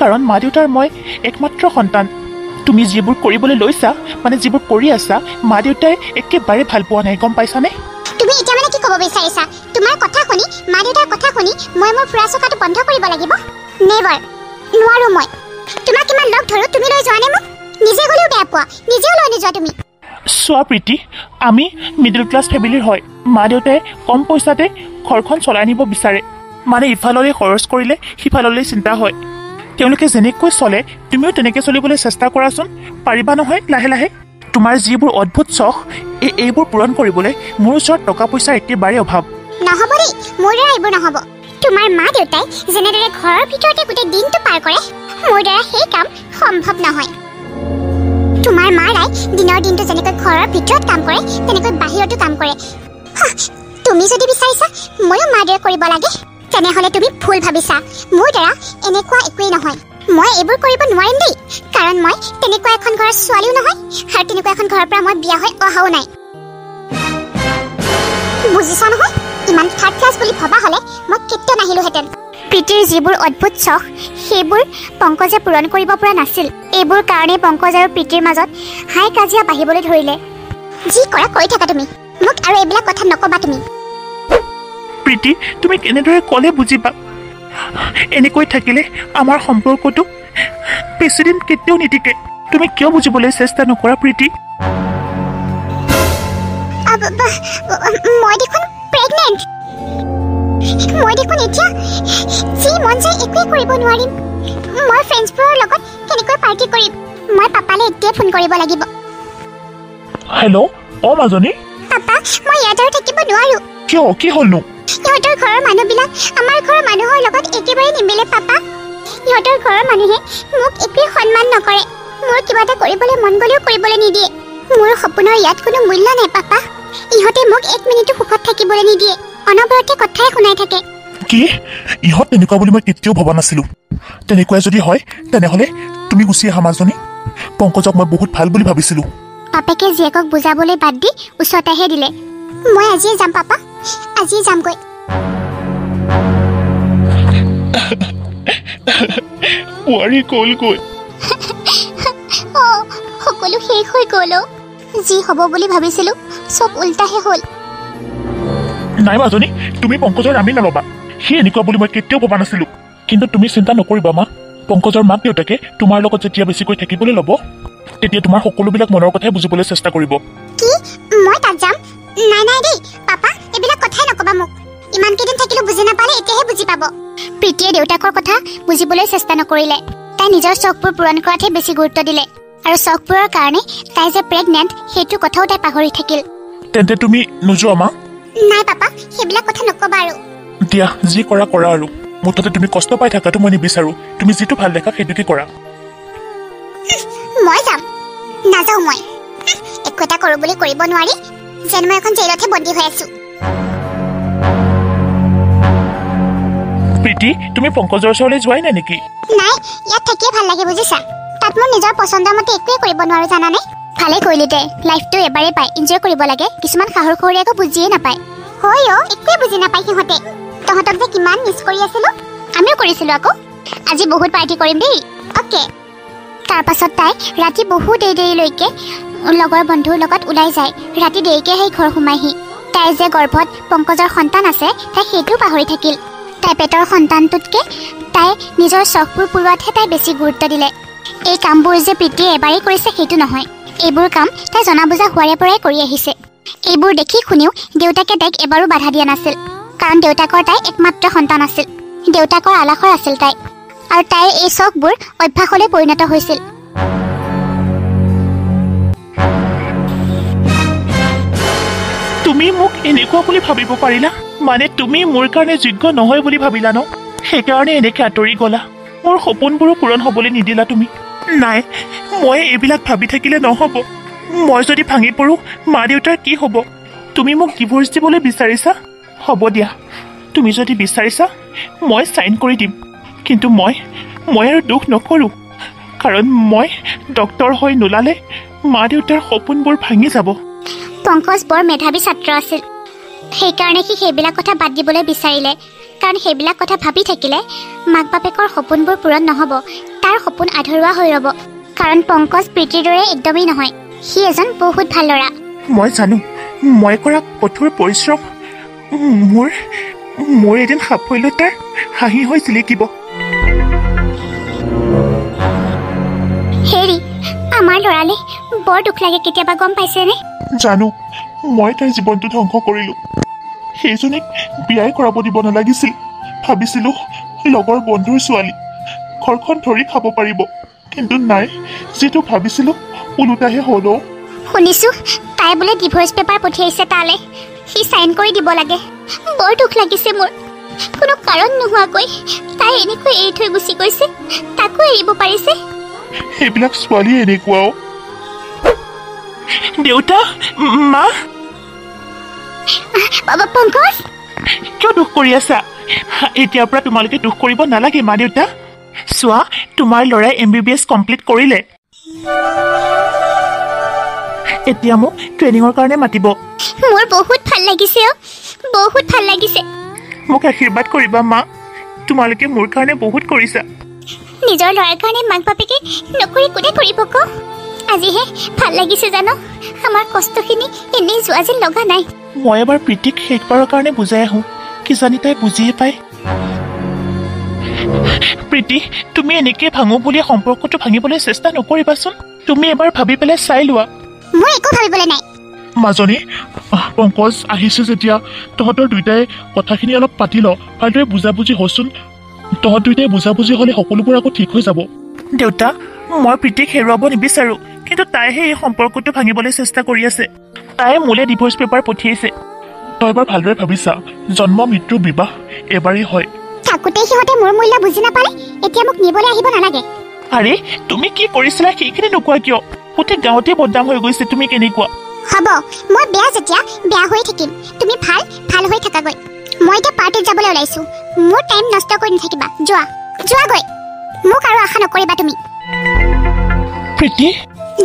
কাৰণ মা দেউতাৰ মই একমাত্ৰ সন্তান। তুমি যিবোৰ কৰিবলৈ লৈছা, মানে যিবোৰ কৰি আছা, মা দেউতাই একেবাৰে ভাল পোৱা নাই, গম পাইছানে? তুমি এতিয়া মানে কি ক'ব বিচাৰিছা? তোমাৰ কথা শুনি, মা দেউতাৰ কথা শুনি মই মোৰ ফুৰা চকাটো বন্ধ কৰিব লাগিব? নেভাৰ, নোৱাৰো মই। তোমাক কিমান লগ ধৰো, তুমি লৈ যোৱা নে মোক? নিজে গ'লেও বেয়া পোৱা, নিজেও লৈ নোযোৱা তুমি। চোৱা প্ৰীতি, আমি মিডল ক্লাছ ফেমিলিৰ হয়। মা দেউতাই কম পইচাতে ঘৰখন চলাই নিব বিচাৰে, মানে ইফাললৈ খৰচ কৰিলে সিফাললৈ চিন্তা হয়। তেওঁলোকে যেনেকৈ চলে তুমিও তেনেকৈ চলিবলৈ চেষ্টা কৰাচোন, পাৰিবা নহয় লাহে লাহে। তোমাৰ যিবোৰ অদ্ভুত চখ, এইবোৰ পূৰণ কৰিবলৈ মোৰ ওচৰত টকা পইচাৰ একেবাৰে অভাৱ। নহ'ব দেই, মোৰ দ্বাৰা এইবোৰ নহ'ব। তোমাৰ মা দেউতাই যেনেদৰে ঘৰৰ ভিতৰতে গোটেই দিনটো পাৰ কৰে, মোৰ দ্বাৰা সেই কাম সম্ভৱ নহয়। তোমাৰ মাৰাই দিনৰ দিনটো যেনেকৈ ঘৰৰ ভিতৰত কাম কৰে, তেনেকৈ বাহিৰতো কাম কৰে। তুমি যদি বিচাৰিছা ময়ো মাৰ দৰে কৰিব লাগে, তেনেহ'লে তুমি ভুল ভাবিছা। মোৰ দ্বাৰা এনেকুৱা একোৱেই নহয়। মই এইবোৰ কৰিব নোৱাৰিম দেই, কাৰণ মই তেনেকুৱা এখন ঘৰৰ ছোৱালীও নহয়, আৰু তেনেকুৱা এখন ঘৰৰ পৰা মই বিয়া হৈ অহাও নাই। বুজিছা নহয়? ইমান থাৰ্ড ক্লাছ বুলি ভবা হ'লে মই কেতিয়াও নাহিলোহেঁতেন। প্ৰীতিৰ যিবোৰ অদ্ভুত চখ, সেইবোৰ পংকজে পূৰণ কৰিব পৰা নাছিল। এইবোৰ কাৰণেই পংকজ আৰু প্ৰীতিৰ মাজত হাই কাজিয়া বাঢ়িবলৈ ধৰিলে। যি কৰা কৰি থাকা তুমি, মোক আৰু এইবিলাক কথা নকবা তুমি। প্ৰীতি, তুমি কেনেদৰে ক'লে বুজিবা? এনেকৈ থাকিলে আমাৰ সম্পৰ্কটো বেছিদিন কেতিয়াও নিটিকে। তুমি কিয় বুজিবলৈ চেষ্টা নকৰা প্ৰীতি? মই দেখোন প্ৰেগনেণ্ট। মই দেখোন এতিয়া যি মন যায় একোৱে কৰিব নোৱাৰিম। মই ফ্ৰেণ্ডছবোৰৰ লগত কেনেকৈ পাৰ্টি কৰিম? মই পাপালৈ এতিয়াই ফোন কৰিব লাগিব। হেল্ল', মাজনী। পাপা, মই ইয়াত আৰু থাকিব নোৱাৰো। কিয়, কি হ'লনো? সিহঁতৰ ঘৰৰ মানুহবিলাক আমাৰ ঘৰৰ মানুহৰ লগত একেবাৰে নিমিলে পাপা। সিহঁতৰ ঘৰৰ মানুহে মোক একোৱে সন্মান নকৰে। মোৰ কিবা এটা কৰিবলৈ মন গ'লেও কৰিবলৈ নিদিয়ে। মোৰ সপোনৰ ইয়াত কোনো মূল্য নাই পাপা। ইহঁতে মোক 1 মিনিটো সুখত থাকিবলৈ নিদিয়ে, অনবৰতে কথাই শুনাই থাকে। কি? ইহঁত তেনেকুৱা বুলি মই কেতিয়াও ভবা নাছিলো। তেনেকুৱাই যদি হয় তেনেহ'লে তুমি গুচি আহা মাজনী। পংকজক মই বহুত ভাল বুলি ভাবিছিলো। বাপেকে জীয়েকক বুজাবলৈ বাদ দি ওচৰতেহে দিলে। মই আজিয়ে যাম পাপা, আজিয়ে যামগৈ। বোৱাৰী গ'লগৈ। সকলো শেষ হৈ গ'ল। যি হ'ব বুলি ভাবিছিলো চব উল্টাহে হ'ল। নাই মাজনী, তুমি পংকজৰ নামেই নল'বা। সি এনেকুৱা বুলি মই কেতিয়াও ভবা নাছিলো। কিন্তু তুমি চিন্তা নকৰিবা মা, পংকজৰ মাক দেউতাকে তোমাৰ লগত যেতিয়া বেছিকৈ থাকিবলৈ ল'ব, তেতিয়া তোমাৰ সকলোবিলাক মনৰ কথাই বুজিবলৈ চেষ্টা কৰিব। কি মই তাত যাম? নাই নাই দেই পাপা, এইবিলাক কথাই নকবা মোক। ইমান কেইদিন থাকিলো বুজি নাপালে এতিয়াহে বুজি পাব। প্ৰীতিয়ে দেউতাকৰ কথা বুজিবলৈ চেষ্টা নকৰিলে। তাই নিজৰ চখবোৰ পূৰণ কৰাতহে বেছি গুৰুত্ব দিলে, আৰু চখবোৰৰ কাৰণে তাই যে প্ৰেগনেণ্ট সেইটো কথাও তাই পাহৰি থাকিল। তেন্তে তুমি নোযোৱা মা? নাই পাপা, সেইবিলাক কথা নকবা আৰু। দিয়া, যি কৰা কৰা আৰু। মুঠতে তুমি কষ্ট পাই থাকাটো মই নিবিচাৰো তুমি যিটো ভাল দেখা সেইটোকে কৰা মই যাম নাযাওঁ মই একো এটা কৰোঁ বুলি কৰিব নোৱাৰি যেন মই এখন জেইলতহে বন্দী হৈ আছো প্ৰীতি তুমি পংকজৰ ওচৰলৈ যোৱাই নাই নেকি নাই ইয়াত থাকিয়ে ভাল লাগে বুজিছা তাত মোৰ নিজৰ পচন্দৰ মতে একোৱে কৰিব নোৱাৰো জানানে ভালে কৰিলি দে লাইফটো এবাৰেই পায় এনজয় কৰিব লাগে কিছুমান শাহুৰ শহুৰে আকৌ বুজিয়ে নাপায় হয় একোৱে বুজি নাপায় সিহঁতে তহঁতক যে কিমান মিছ কৰি আছিলো আমিও কৰিছিলো আকৌ আজি বহুত পাৰ্টি কৰিম দেই অ'কে তাৰ পাছত তাই ৰাতি বহুত দেৰিলৈকে লগৰ বন্ধুৰ লগত ওলাই যায় ৰাতি দেৰিকে সেই ঘৰ সোমাইহি তাইৰ যে গৰ্ভত পংকজৰ সন্তান আছে তাই সেইটো পাহৰি থাকিল তাই পেটৰ সন্তানটোতকে তাই নিজৰ চখবোৰ পূৰোৱাতহে তাই বেছি গুৰুত্ব দিলে এই কামবোৰ যে প্ৰীতিয়ে এবাৰেই কৰিছে সেইটো নহয় এইবোৰ কাম তাই জনা বুজা হোৱাৰে পৰাই কৰি আহিছে এইবোৰ দেখি শুনিও দেউতাকে তাইক এবাৰো বাধা দিয়া নাছিল কাৰণ দেউতাকৰ তাই একমাত্ৰ সন্তান আছিল দেউতাকৰ আলাসৰ আছিল তাই আৰু তাইৰ এই চখবোৰ অভ্যাসলৈ পৰিণত হৈছিল তুমি মোক এনেকুৱা বুলি ভাবিব পাৰিলা মানে তুমি মোৰ কাৰণে যোগ্য নহয় বুলি ভাবিলা ন সেইকাৰণে এনেকে আঁতৰি গলা মোৰ সপোনবোৰো পূৰণ হ'বলৈ নিদিলা তুমি নাই মই এইবিলাক ভাবি থাকিলে নহ'ব মই যদি ভাঙি পৰোঁ মা দেউতাৰ কি হ'ব তুমি মোক ডিভোৰ্চ দিবলৈ বিচাৰিছা হ'ব দিয়া তুমি যদি বিচাৰিছা মই চাইন কৰি দিম কিন্তু মই আৰু দুখ নকৰোঁ কাৰণ মই ডক্তৰ হৈ নোলালে মা দেউতাৰ সপোনবোৰ ভাঙি যাব পংকজ বৰ মেধাৱী ছাত্ৰ আছিল সেইকাৰণে সি সেইবিলাক কথা বাদ দিবলৈ বিচাৰিলে কাৰণ সেইবিলাক কথা ভাবি থাকিলে মাক বাপেকৰ সপোনবোৰ পূৰণ নহ'ব তাৰ সপোন আধৰুৱা হৈ ৰ'ব কাৰণ পংকজ প্ৰীতিৰ দৰে একদমেই নহয় সি এজন বহুত ভাল ল'ৰা মই জানো মই কৰা কঠোৰ পৰিশ্ৰম মোৰ এদিন সাফল্যতাৰ হাঁহি হৈ জিলিকিব হেৰি আমাৰ ল'ৰালে বৰ দুখ লাগে কেতিয়াবা গম পাইছেনে জানো মই তাইৰ জীৱনটো ধ্বংস কৰিলোঁ সেইজনীক বিয়াই কৰাব দিব নালাগিছিল ভাবিছিলোঁ লগৰ বন্ধুৰ ছোৱালী ঘৰখন ধৰি খাব পাৰিব কিন্তু নাই যিটো ভাবিছিলোঁ ওলোটাহে হ'ল শুনিছোঁ তাই বোলে ডিভোৰ্চ পেপাৰ পঠিয়াইছে তালৈ সি চাইন কৰি দিব লাগে বৰ দুখ লাগিছে মোৰ কোনো কাৰণ নোহোৱাকৈ তাই এনেকৈ এৰি থৈ গুচি গৈছে তাকো এৰিব পাৰিছে সেইবিলাক ছোৱালী এনেকুৱাও দেউতা মা পংকজ কিয় দুখ কৰি আছা এতিয়াৰ পৰা তোমালোকে দুখ কৰিব নালাগে মা দেউতা চোৱা তোমাৰ ল'ৰাই MBBS কমপ্লিট কৰিলে এতিয়া মোক ট্ৰেইনিঙৰ কাৰণে মাতিব মোৰ বহুত ভাল লাগিছে বহুত ভাল লাগিছে মোক আশীৰ্বাদ কৰিবা মা তোমালোকে মোৰ কাৰণে বহুত কৰিছা নিজৰ ল'ৰাৰ কাৰণে মাক বাপেকে নকৰি কোনে কৰিব ক আজিহে ভাল লাগিছে জানো আমাৰ কষ্টখিনি এনেই যোৱা যেন লগা নাই মই এবাৰ প্ৰীতিক শেষবাৰৰ কাৰণে বুজাই আহোঁ কিজানি তাই বুজিয়ে পায় প্ৰীতি তুমি এনেকৈ ভাঙো বুলি সম্পৰ্কটো ভাঙিবলৈ চেষ্টা নকৰিবাচোন তুমি এবাৰ ভাবি পেলাই চাই লোৱা মই একো ভাবিবলৈ নাই মাজনী পংকজ আহিছে যেতিয়া তহঁতৰ দুয়োটাই কথাখিনি অলপ পাতি ল ভালদৰে বুজাবুজি হচোন তহঁত দুয়োটাই বুজাবুজি হ'লে সকলোবোৰ আকৌ ঠিক হৈ যাব দেউতা মই প্ৰীতিক হেৰুৱাব নিবিচাৰোঁ কিন্তু তাইহে এই সম্পৰ্কটো ভাঙিবলৈ চেষ্টা কৰি আছে তাই মোলৈ ডিভোৰ্চ পেপাৰ পঠিয়াইছে তই এবাৰ ভালদৰে ভাবিছা জন্ম মৃত্যু বিবাহ এবাৰেই হয় থাকোঁতে সিহঁতে মোৰ মূল্য বুজি নাপালে এতিয়া মোক নিবলৈ আহিব নালাগে আৰে তুমি কি কৰিছিলা সেইখিনি নোকোৱা কিয় গোটেই গাঁৱতে বদনাম হৈ গৈছে তুমি কেনেকুৱা হ'ব মই বেয়া যেতিয়া বেয়া হৈ থাকিম তুমি ভাল হৈ থাকাগৈ মই এতিয়া পাৰ্টিত যাবলৈ ওলাইছোঁ মোৰ টাইম নষ্ট কৰি নাথাকিবা যোৱাগৈ মোক আৰু আশা নকৰিবা তুমি প্ৰীতি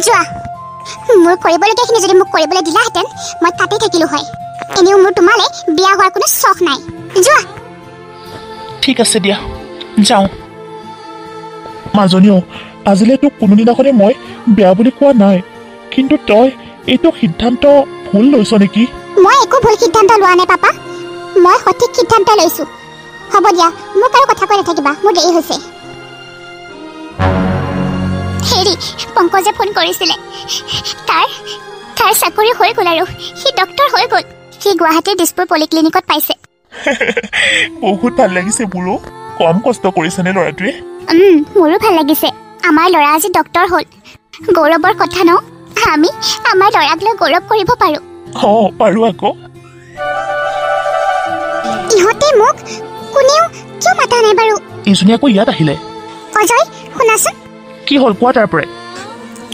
যোৱা মোৰ কৰিবলগীয়াখিনি যদি মোক কৰিবলৈ দিলাহেঁতেন মই তাতেই থাকিলোঁ হয় এনেও মোৰ তোমালে বিয়া হোৱাৰ কোনো চখ নাই যোৱা ঠিক আছে দিয়া যাওঁ মাজনীও আজিলৈ তোক কোনোদিনাখনে মই বেয়া বুলি কোৱা নাই কিন্তু তই এইটো সিদ্ধান্ত ভুল লৈছ নেকি মই একো ভুল সিদ্ধান্ত লোৱা নাই পাপা মই সঠিক সিদ্ধান্ত লৈছোঁ হ'ব দিয়া মোক আৰু কথা কৈ নাথাকিবা মোৰ দেৰি হৈছে হেৰি পংকজে ফোন কৰিছিলে তাৰ চাকৰি হৈ গ'ল আৰু সি ডক্তৰ হৈ গ'ল সি গুৱাহাটীৰ দিছপুৰ পলিক্লিনিকত পাইছে বহুত ভাল লাগিছে মোৰো কম কষ্ট কৰিছেনে ল'ৰাটোৱে মোৰো ভাল লাগিছে আমাৰ ল'ৰা আজি ডক্তৰ হ'ল গৌৰৱৰ কথা ন আমি আমাৰ ল'ৰাক লৈ গৌৰৱ কৰিব পাৰোঁ পাৰোঁ আকৌ ইহঁতে মোক কোনেও কিয় মাতা নাই বাৰু এইজনী আকৌ ইয়াত আহিলে অজয় শুনাচোন কি হ'ল কোৱা তাৰ পৰাই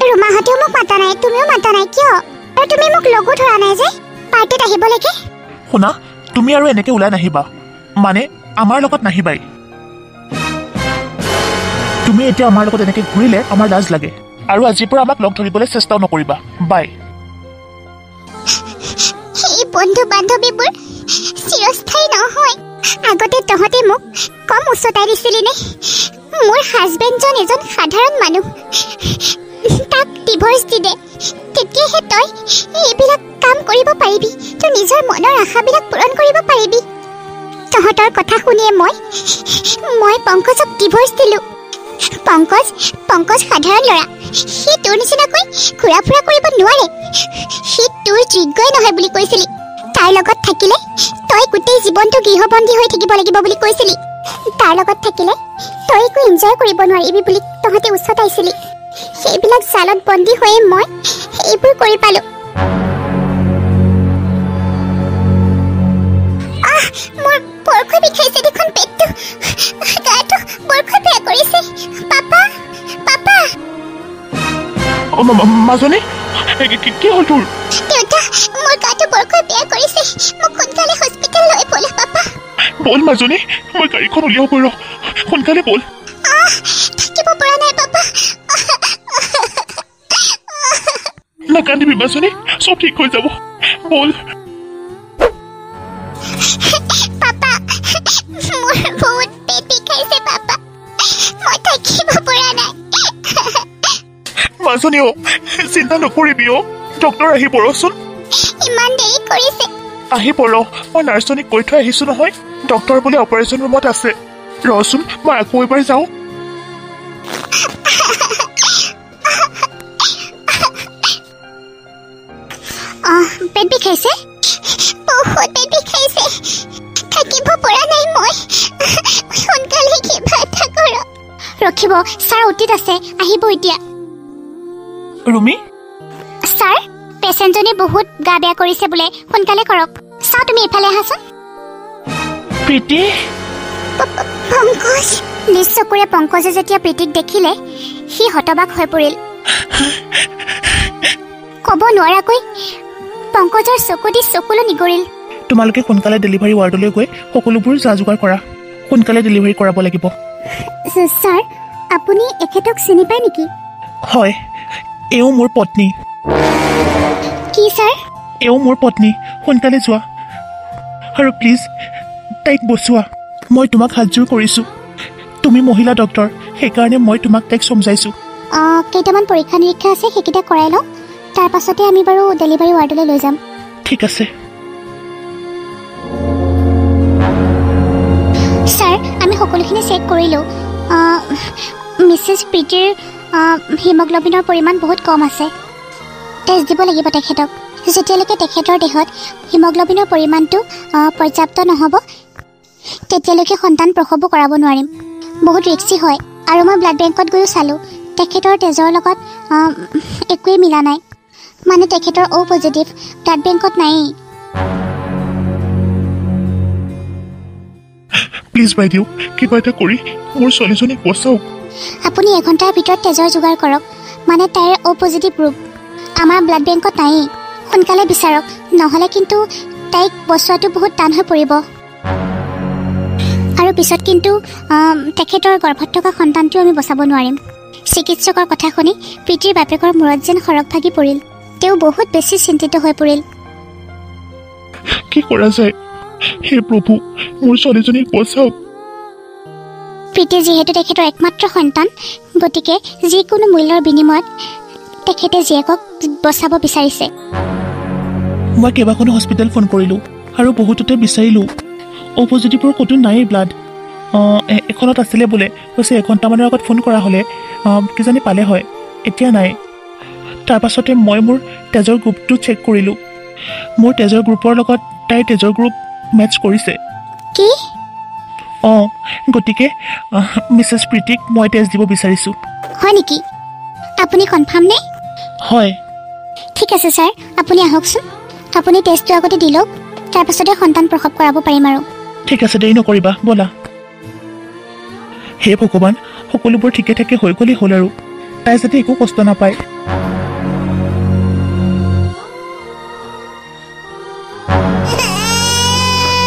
ৰুমাহঁতেও মোক মাতা নাই তুমিও মাতা নাই কিয় আৰু তুমি মোক লগো ধৰা নাই যে পাৰ্টিত আহিব লাগে শুনা তুমি আৰু এনেকে ওলাই নাহিবা মানে আমাৰ লগত নাহিবাই তুমি এতিয়া আমাৰ লগত এনেকে ঘূৰিলে আমাৰ লাজ লাগে আৰু আজিৰ পৰা আমাক লগ ধৰিবলৈ চেষ্টাও নকৰিবা বাই এই বন্ধু বান্ধৱীবোৰ চিৰস্থায়ী নহয় আগতে তহঁতে মোক কম উচ্চতাই দিছিলি নে মোৰ হাজবেণ্ডজন এজন সাধাৰণ মানুহ তাক ডিভৰ্চ দি দে তেতিয়াহে তই এইবিলাক কাম কৰিব পাৰিবি তোৰ নিজৰ মনৰ আশাবিলাক পূৰণ কৰিব পাৰিবি তহঁতৰ কথা শুনিয়ে মই পংকজক ডিভৰ্চ দিলোঁ পংকজ সাধাৰণ ল'ৰা সি তোৰ নিচিনাকৈ ঘূৰা ফুৰা কৰিব নোৱাৰে সি তোৰ যোগ্যই নহয় বুলি কৈছিলি তাৰ লগত থাকিলে তই গোটেই জীৱনটো গৃহবন্দী হৈ থাকিব লাগিব বুলি কৈছিলি তাৰ লগত থাকিলে তই একো এনজয় কৰিব নোৱাৰিবি বুলি তহঁতে উচ্চতাইছিলি সেইবিলাক জালত বন্দী হৈয়ে মই এইবোৰ কৰি পালোঁ মোৰ বৰকৈ বিষাইছে দেখোন পেটটো গাটো বৰকৈ বেয়া কৰিছে পাপা মাজনী কি হ'ল তোৰ দেউতা মোৰ গাটো বৰকৈ বেয়া কৰিছে মোক সোনকালে হস্পিটেল লৈ ব'লা পাপা বল মাজনী মই গাড়ীখন উলিয়াব পাৰোঁ সোনকালে বল থাকিব পৰা নাই পাপা নাকান্দিবি মাজনী চব ঠিক হৈ যাব বল পাপা মোৰ বহুত পেট বিষাইছে পাপা মই থাকিব পৰা নাই মাজনী চিন্তা নকৰিবি ডক্তৰ আহি পৰচোন ইমান দেৰি কৰিছে আহি পৰ মই নাৰ্ছজনীক কৈ থৈ আহিছোঁ নহয় ডক্তৰ বোলে অপাৰেশ্যন ৰুমত আছে ৰচোন মই আকৌ এবাৰ যাওঁ পেট বিষাইছে বহুত পেট বিষাইছে থাকিব পৰা নাই মই সোনকালে কিবা এটা কৰক ৰখিব ছাৰ অতীত আছে আহিব এতিয়া ৰুমি ছাৰ পেচেণ্টজনী বহুত গা বেয়া কৰিছে বোলে সোনকালে কৰক চাওঁ তুমি এইফালে আহাচোন প্ৰীতি পংকজ নিজ চকুৰে পংকজে যেতিয়া প্ৰীতিক দেখিলে সি হতবাক হৈ পৰিল ক'ব নোৱাৰাকৈ পংকজৰ চকু দি চকুলো নিগৰিল তোমালোকে সোনকালে ডেলিভাৰী ৱাৰ্ডলৈ গৈ সকলোবোৰ যা যোগাৰ কৰা সোনকালে ডেলিভাৰী কৰাব লাগিব ছাৰ আপুনি এখেতক চিনি পায় নেকি হয় এওঁ মোৰ পত্নী কি ছাৰ এওঁ মোৰ পত্নী সোনকালে যোৱা আৰু প্লিজ তাইক বচোৱা মই তোমাক হাতযোৰ কৰিছোঁ তুমি মহিলা ডক্তৰ সেইকাৰণে মই তোমাক তাইক সমজাইছোঁ কেইটামান পৰীক্ষা নিৰীক্ষা আছে সেইকেইটা কৰাই লওঁ তাৰ পাছতে আমি বাৰু ডেলিভাৰী ৱাৰ্ডলৈ লৈ যাম ঠিক আছে ছাৰ আমি সকলোখিনি চেক কৰিলোঁ মিছেছ প্ৰীতিৰ হিমগ্ল'বিনৰ পৰিমাণ বহুত কম আছে টেষ্ট দিব লাগিব তেখেতক যেতিয়ালৈকে তেখেতৰ দেহত হিমগ্ল'বিনৰ পৰিমাণটো পৰ্যাপ্ত নহ'ব তেতিয়ালৈকে সন্তান প্ৰসৱো কৰাব নোৱাৰিম বহুত ৰিক্সি হয় আৰু মই ব্লাড বেংকত গৈও চালোঁ তেখেতৰ তেজৰ লগত একোৱেই মিলা নাই মানে তেখেতৰ অ' পজিটিভ ব্লাড বেংকত নায়েই প্লিজ বাইদেউ কিবা এটা কৰি মোৰ ছোৱালীজনীক বচাওক আপুনি এঘণ্টাৰ ভিতৰত তেজৰ যোগাৰ কৰক মানে তাইৰ অ' পজিটিভ গ্ৰুপ আমাৰ ব্লাড বেংকত নায়েই সোনকালে বিচাৰক নহ'লে কিন্তু তাইক বচোৱাটো বহুত টান হৈ পৰিব আৰু পিছত কিন্তু তেখেতৰ গৰ্ভত থকা সন্তানটো আমি বচাব নোৱাৰিম চিকিৎসকৰ কথা শুনি প্ৰীতিৰ বাপেকৰ মূৰত যেন সৰগ ভাগি পৰিল তেওঁ বহুত বেছি চিন্তিত হৈ পৰিল কি কৰা যায় হে প্ৰভু মোৰ ছোৱালীজনীক বচাওক প্ৰীতি যিহেতু তেখেতৰ একমাত্ৰ সন্তান গতিকে যিকোনো মূল্যৰ বিনিময়ত তেখেতে জীয়েকক বচাব বিচাৰিছে মই কেইবাখনো হস্পিটেল ফোন কৰিলোঁ আৰু বহুততে বিচাৰিলোঁ অ' পজিটিভৰ ক'তো নায়েই ব্লাড এখনত আছিলে বোলে কৈছে এঘণ্টামানৰ আগত ফোন কৰা হ'লে কিজানি পালে হয় এতিয়া নাই তাৰপাছতে মই মোৰ তেজৰ গ্ৰুপটো চেক কৰিলোঁ মোৰ তেজৰ গ্ৰুপৰ লগত তাইৰ তেজৰ গ্ৰুপ মেটচ কৰিছে কি গতিকে মিছেছ প্ৰীতিক মই টেষ্ট দিব বিচাৰিছোঁ হয় নেকি আপুনি কনফাৰ্ম নে হয় ঠিক আছে ছাৰ আপুনি আহকচোন আপুনি টেষ্টটো আগতে দি লওক তাৰপাছতে সন্তান প্ৰসৱ কৰাব পাৰিম আৰু ঠিক আছে দেৰি নকৰিবা ব'লা হে ভগৱান, সকলোবোৰ ঠিকে ঠাকে হৈ গ'লেই হ'ল আৰু তাই যাতে একো কষ্ট নাপায়।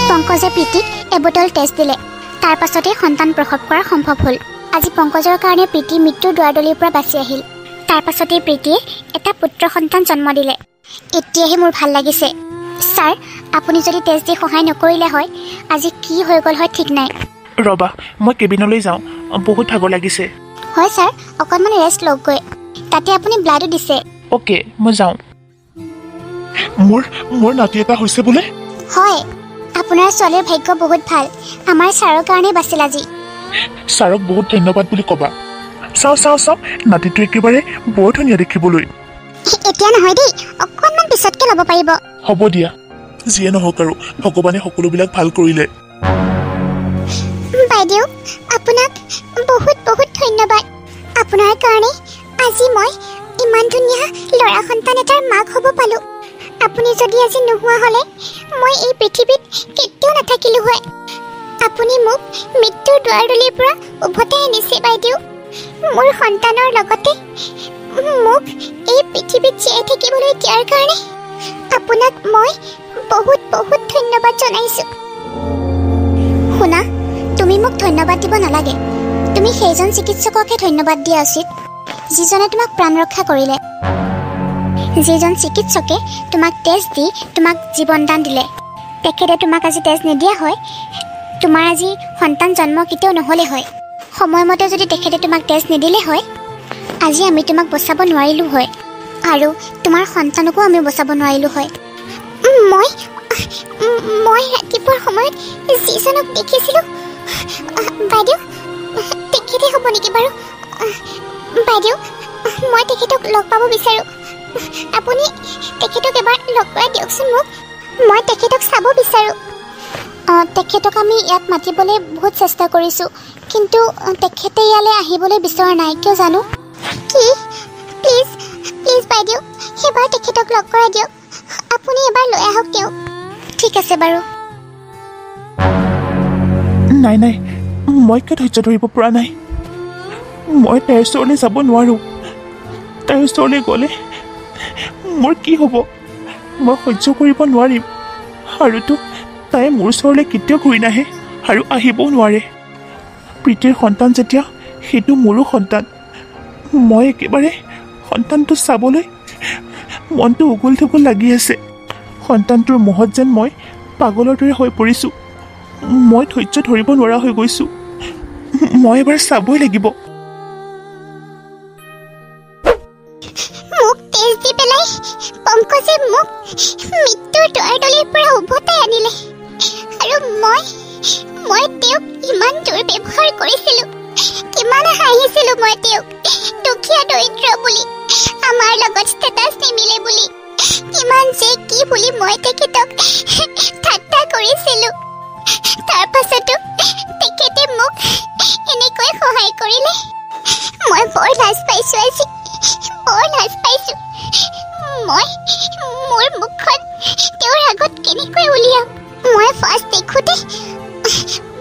পংকজে প্ৰীতিক এবটল টেষ্ট দিলে। তাৰ পাছতে সন্তান প্ৰসৱ কৰা সম্ভৱ হ'ল। আজি পংকজৰ কাৰণে প্ৰীতি মৃত্যুৰ দুৱাৰদলিৰ পৰা বাচি আহিল। তাৰ পাছতে প্ৰীতিয়ে এটা পুত্ৰ সন্তান জন্ম দিলে। এতিয়াহে মোৰ ভাল লাগিছে। ছাৰ, আপুনি যদি টেষ্ট দি সহায় নকৰিলে হয়, আজি কি হৈ গ'ল হয় ঠিক নাই। ৰবা, মই কেবিনলৈ যাওঁ, বহুত ভাগৰ লাগিছে। হয় ছাৰ, অকণমান ৰেষ্ট লওকগৈ। তাতে আপুনি ব্লাডো দিছে। অ'কে, মই যাওঁ। মোৰ নাতি এটা হৈছে বোলে? হয়, আপোনাৰ ছোৱালীৰ ভাগ্য বহুত ভাল। আমাৰ ছাৰৰ কাৰণেই বাচিল আজি। ছাৰক বহুত ধন্যবাদ বুলি ক'বা। চাওঁ, নাতিটো একেবাৰে বৰ ধুনীয়া দেখিবলৈ। এতিয়া নহয় দেই, অকণমান পিছতকে ল'ব পাৰিব। হ'ব দিয়া, যিয়ে নহওক আৰু ভগৱানে সকলোবিলাক ভাল কৰিলে। বাইদেউ, আপোনাক বহুত বহুত ধন্যবাদ। আপোনাৰ কাৰণে আজি মই ইমান ধুনীয়া ল'ৰা সন্তান এটাৰ মাক হ'ব পালোঁ। আপুনি যদি আজি নোহোৱা হ'লে মই এই পৃথিৱীত কেতিয়াও নাথাকিলোঁ হয়। আপুনি মোক মৃত্যুৰ দুৱাৰদলিৰ পৰা উভতাই আনিছে বাইদেউ। মোৰ সন্তানৰ লগতে মোক এই পৃথিৱীত জীয়াই থাকিবলৈ দিয়াৰ কাৰণে আপোনাক মই বহুত বহুত ধন্যবাদ জনাইছোঁ। শুনা, তুমি মোক ধন্যবাদ দিব নালাগে। তুমি সেইজন চিকিৎসককে ধন্যবাদ দিয়া উচিত যিজনে তোমাক প্ৰাণ ৰক্ষা কৰিলে, যিজন চিকিৎসকে তোমাক তেজ দি তোমাক জীৱন দান দিলে। তেখেতে তোমাক আজি তেজ নিদিয়া হয়, তোমাৰ আজি সন্তান জন্ম কেতিয়াও নহ'লে হয়। সময়মতে যদি তেখেতে তোমাক তেজ নিদিলে হয়, আজি আমি তোমাক বচাব নোৱাৰিলোঁ হয়, আৰু তোমাৰ সন্তানকো আমি বচাব নোৱাৰিলোঁ হয়। মই ৰাতিপুৱাৰ সময়ত যিজনক দেখিছিলোঁ, বাইদেউ তেখেতে হ'ব নেকি বাৰু? বাইদেউ, মই তেখেতক লগ পাব বিচাৰোঁ। আপুনি তেখেতক এবাৰ লগ কৰাই দিয়কচোন মোক। মই তেখেতক চাব বিচাৰোঁ। তেখেতক আমি ইয়াত মাতিবলৈ বহুত চেষ্টা কৰিছোঁ, কিন্তু তেখেতে ইয়ালৈ আহিবলৈ বিচৰা নাই, কিয় জানো। কি? প্লিজ বাইদেউ, এবাৰ তেখেতক লগ কৰাই দিয়ক। আপুনি এবাৰ লৈ আহক তেওঁক। ঠিক আছে বাৰু। নাই, মই কিয় ধৈৰ্য ধৰিব পৰা নাই। মই তাইৰ ওচৰলৈ যাব নোৱাৰোঁ। তাইৰ ওচৰলৈ গ'লে মোৰ কি হ'ব, মই সহ্য কৰিব নোৱাৰিম। আৰুতো তাই মোৰ ওচৰলৈ কেতিয়াও ঘূৰি নাহে আৰু আহিবও নোৱাৰে। প্ৰীতিৰ সন্তান যেতিয়া, সেইটো মোৰো সন্তান। মই একেবাৰে সন্তানটো চাবলৈ মনটো উগুল থুগুল লাগি আছে। সন্তানটোৰ মোহত যেন মই পাগলৰ দৰে হৈ পৰিছোঁ। মই ধৈৰ্য ধৰিব নোৱাৰা হৈ গৈছোঁ। মই এবাৰ চাবই লাগিব। মোক তেজ দি পেলাই পংকজে মোক মৃত্যুৰ দুৱাৰদলিৰ পৰা উভতাই আনিলে, আৰু মই তেওঁক ইমান দুৰ্ব্যৱহাৰ কৰিছিলোঁ, কিমান হাঁহিছিলোঁ মই তেওঁক দুখীয়া দৰিদ্ৰ বুলি, আমাৰ লগত ষ্টেটাছ নিমিলে বুলি, কিমান যে কি বুলি মই তেখেতক ঠাট্টা কৰিছিলোঁ। তাৰ পাছতো তেখেতে মোক এনেকৈ সহায় কৰিলে। মই বৰ লাজ পাইছোঁ আজি, বৰ লাজ পাইছোঁ। মই মোৰ মুখখন তেওঁৰ আগত কেনেকৈ উলিয়াম। মই ফাৰ্ষ্ট দেখোঁতে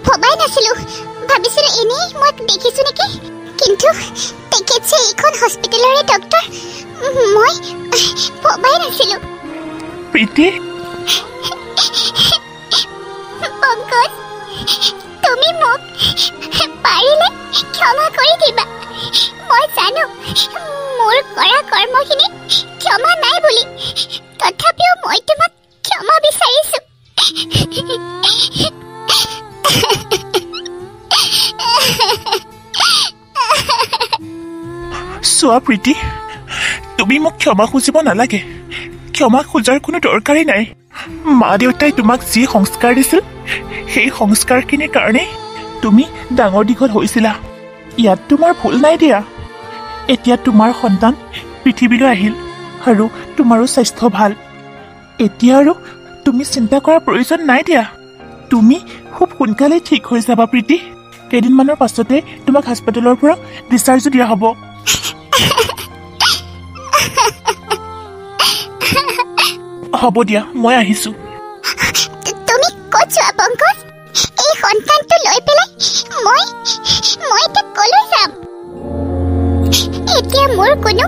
ভবাই নাছিলোঁ, ভাবিছিলোঁ এনেই মই দেখিছোঁ নেকি, কিন্তু তেখেত যে এইখন হস্পিটেলৰে ডক্টৰ, মই ভবাই নাছিলোঁ। প্ৰীতি, পংকজ, তুমি মোক পাৰিলে ক্ষমা কৰি দিবা। মই জানো মোৰ কৰা কৰ্মখিনি ক্ষমা নাই বুলি, তথাপিও মই তোমাক ক্ষমা বিচাৰিছোঁ। চোৱা প্ৰীতি, তুমি মোক ক্ষমা খুজিব নালাগে। ক্ষমা খোজাৰ কোনো দৰকাৰেই নাই। মা দেউতাই তোমাক যি সংস্কাৰ দিছিল, সেই সংস্কাৰখিনিৰ কাৰণেই তুমি ডাঙৰ দীঘল হৈছিলা। ইয়াত তোমাৰ ভুল নাই দিয়া। এতিয়া তোমাৰ সন্তান পৃথিৱীলৈ আহিল আৰু তোমাৰো স্বাস্থ্য ভাল। এতিয়া আৰু তুমি চিন্তা কৰাৰ প্ৰয়োজন নাই দিয়া। তুমি খুব সোনকালেই ঠিক হৈ যাবা প্ৰীতি। কেইদিনমানৰ পাছতে তোমাক হাস্পতালৰ পৰা ডিছচাৰ্জো দিয়া হ'ব। হ'ব দিয়া, মই আহিছোঁ। তুমি ক'ত যোৱা পংকজ? এই সন্তানটো লৈ পেলাই মই এতিয়া কলৈ যাম এতিয়া মোৰ কোনো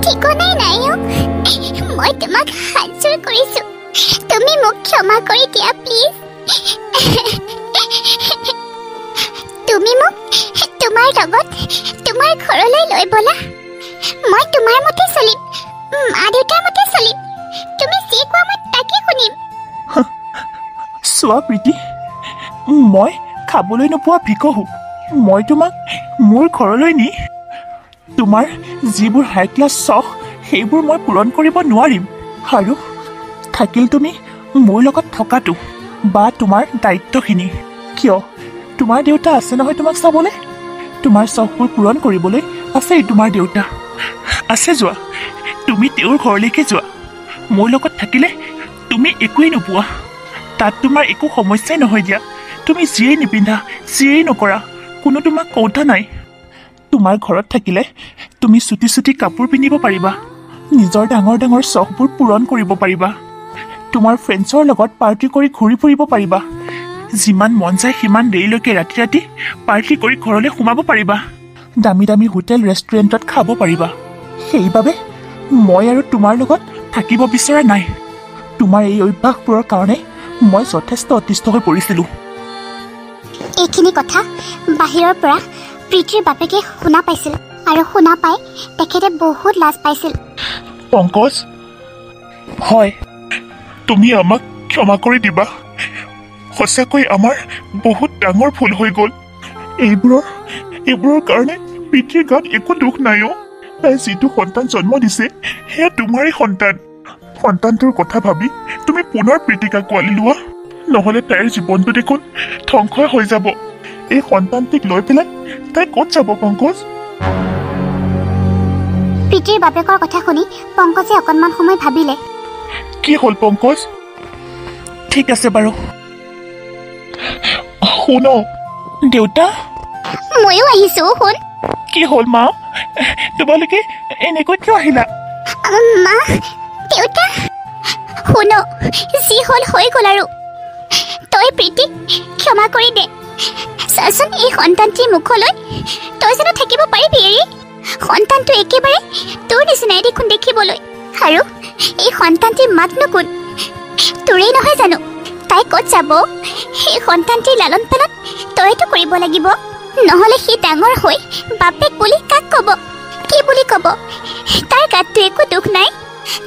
ঠিকনাই নাই মই তোমাক হাতযোৰ কৰিছো তুমি মোক ক্ষমা কৰি দিয়া প্লিজ তুমি মোক তোমাৰ লগত তোমাৰ ঘৰলৈ লৈ বলা মই তোমাৰ মতে চলিম মা দেউতাৰ মতে চলিম তুমি যি কোৱা মই তাকে শুনিম চোৱা প্ৰীতি মই খাবলৈ নোপোৱা ভিকহু মই তোমাক মোৰ ঘৰলৈ নি তোমাৰ যিবোৰ হাই ক্লাছ চখ সেইবোৰ মই পূৰণ কৰিব নোৱাৰিম আৰু থাকিল তুমি মোৰ লগত থকাটো বা তোমাৰ দায়িত্বখিনি কিয় তোমাৰ দেউতা আছে নহয় তোমাক চাবলৈ তোমাৰ চখবোৰ পূৰণ কৰিবলৈ আছেই তোমাৰ দেউতা আছে যোৱা তুমি তেওঁৰ ঘৰলৈকে যোৱা মোৰ লগত থাকিলে তুমি একোৱেই নোপোৱা তাত তোমাৰ একো সমস্যাই নহয় দিয়া তুমি যিয়েই নিপিন্ধা যিয়েই নকৰা কোনো তোমাক কওঁতা নাই তোমাৰ ঘৰত থাকিলে তুমি চুটি চুটি কাপোৰ পিন্ধিব পাৰিবা নিজৰ ডাঙৰ ডাঙৰ চখবোৰ পূৰণ কৰিব পাৰিবা তোমাৰ ফ্ৰেণ্ডছৰ লগত পাৰ্টি কৰি ঘূৰি ফুৰিব পাৰিবা যিমান মন যায় সিমান দেৰিলৈকে ৰাতি ৰাতি পাৰ্টি কৰি ঘৰলৈ সোমাব পাৰিবা দামী দামী হোটেল ৰেষ্টুৰেণ্টত খাব পাৰিবা সেইবাবে মই আৰু তোমাৰ লগত থাকিব বিচৰা নাই তোমাৰ এই অভ্যাসবোৰৰ কাৰণে মই যথেষ্ট অতিষ্ঠ হৈ পৰিছিলোঁ এইখিনি কথা বাহিৰৰ পৰা প্ৰীতিৰ বাপেকে শুনা পাইছিল আৰু শুনা পাই তেখেতে বহুত লাজ পাইছিল পংকজ হয় তুমি আমাক ক্ষমা কৰি দিবা সঁচাকৈ আমাৰ বহুত ডাঙৰ ভুল হৈ গ'ল এইবোৰৰ কাৰণে পিতৃৰ গাত একো দুখ নাই তাই যিটো সন্তান জন্ম দিছে সেয়া তোমাৰেই সন্তানটোৰ কথা ভাবি তুমি পুনৰ প্ৰীতিক আঁকোৱালি লোৱা নহ'লে তাইৰ জীৱনটো দেখোন ধ্বংসই হৈ যাব এই সন্তানটিক লৈ পেলাই তাই ক'ত যাব পংকজ প্ৰীতিৰ বাপেকৰ কথা শুনি পংকজে অকণমান সময় ভাবিলে কি হ'ল পংকজ ঠিক আছে বাৰু শুন দেউতা ময়ো আহিছো শুন কি হ'ল মা তোমালোকে এনেকৈ কিয় আহিলা মা দেউতা শুন যি হ'ল হৈ গ'ল আৰু তই প্ৰীতিক ক্ষমা কৰি দে চাচোন এই সন্তানটিৰ মুখলৈ তই জানো থাকিব পাৰিবি এৰি সন্তানটো একেবাৰে তোৰ নিচিনাই দেখোন দেখিবলৈ আৰু এই সন্তানটিৰ মাতনো কোন তোৰেই নহয় জানো তাই ক'ত যাব সেই সন্তানটিৰ লালন পালন তইতো কৰিব লাগিব নহ'লে সি ডাঙৰ হৈ বাপেক বুলি কাক ক'ব কি বুলি ক'ব তাৰ গাতটো একো দুখ নাই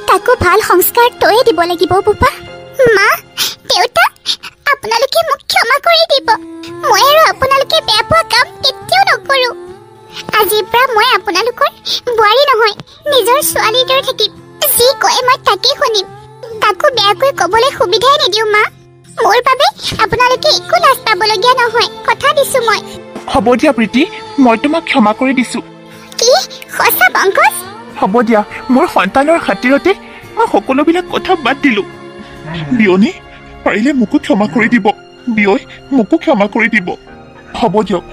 তাকো ভাল সংস্কাৰ তয়ে দিব লাগিব বোপা মা দেউতা আপোনালোকে মোক ক্ষমা কৰি দিব মই আৰু আপোনালোকে বেয়া পোৱা কাম কেতিয়াও নকৰোঁ আজিৰ পৰা মই আপোনালোকৰ বোৱাৰী নহয় নিজৰ ছোৱালীৰ দৰে থাকিম যি কয় মই তাকেই শুনিম তাকো বেয়াকৈ ক'বলৈ সুবিধাই নিদিওঁ মা মোৰ বাবে আপোনালোকে একো লাজ পাবলগীয়া নহয় কথা দিছোঁ মই হ'ব দিয়া প্ৰীতি মই তোমাক ক্ষমা কৰি দিছোঁ কি সঁচা পংকজ হ'ব দিয়া মোৰ সন্তানৰ খাতিৰতে মই সকলোবিলাক কথা বাদ দিলোঁ বিয়নী পাৰিলে মোকো ক্ষমা কৰি দিব বিয়ৈ মোকো ক্ষমা কৰি দিব হ'ব দিয়ক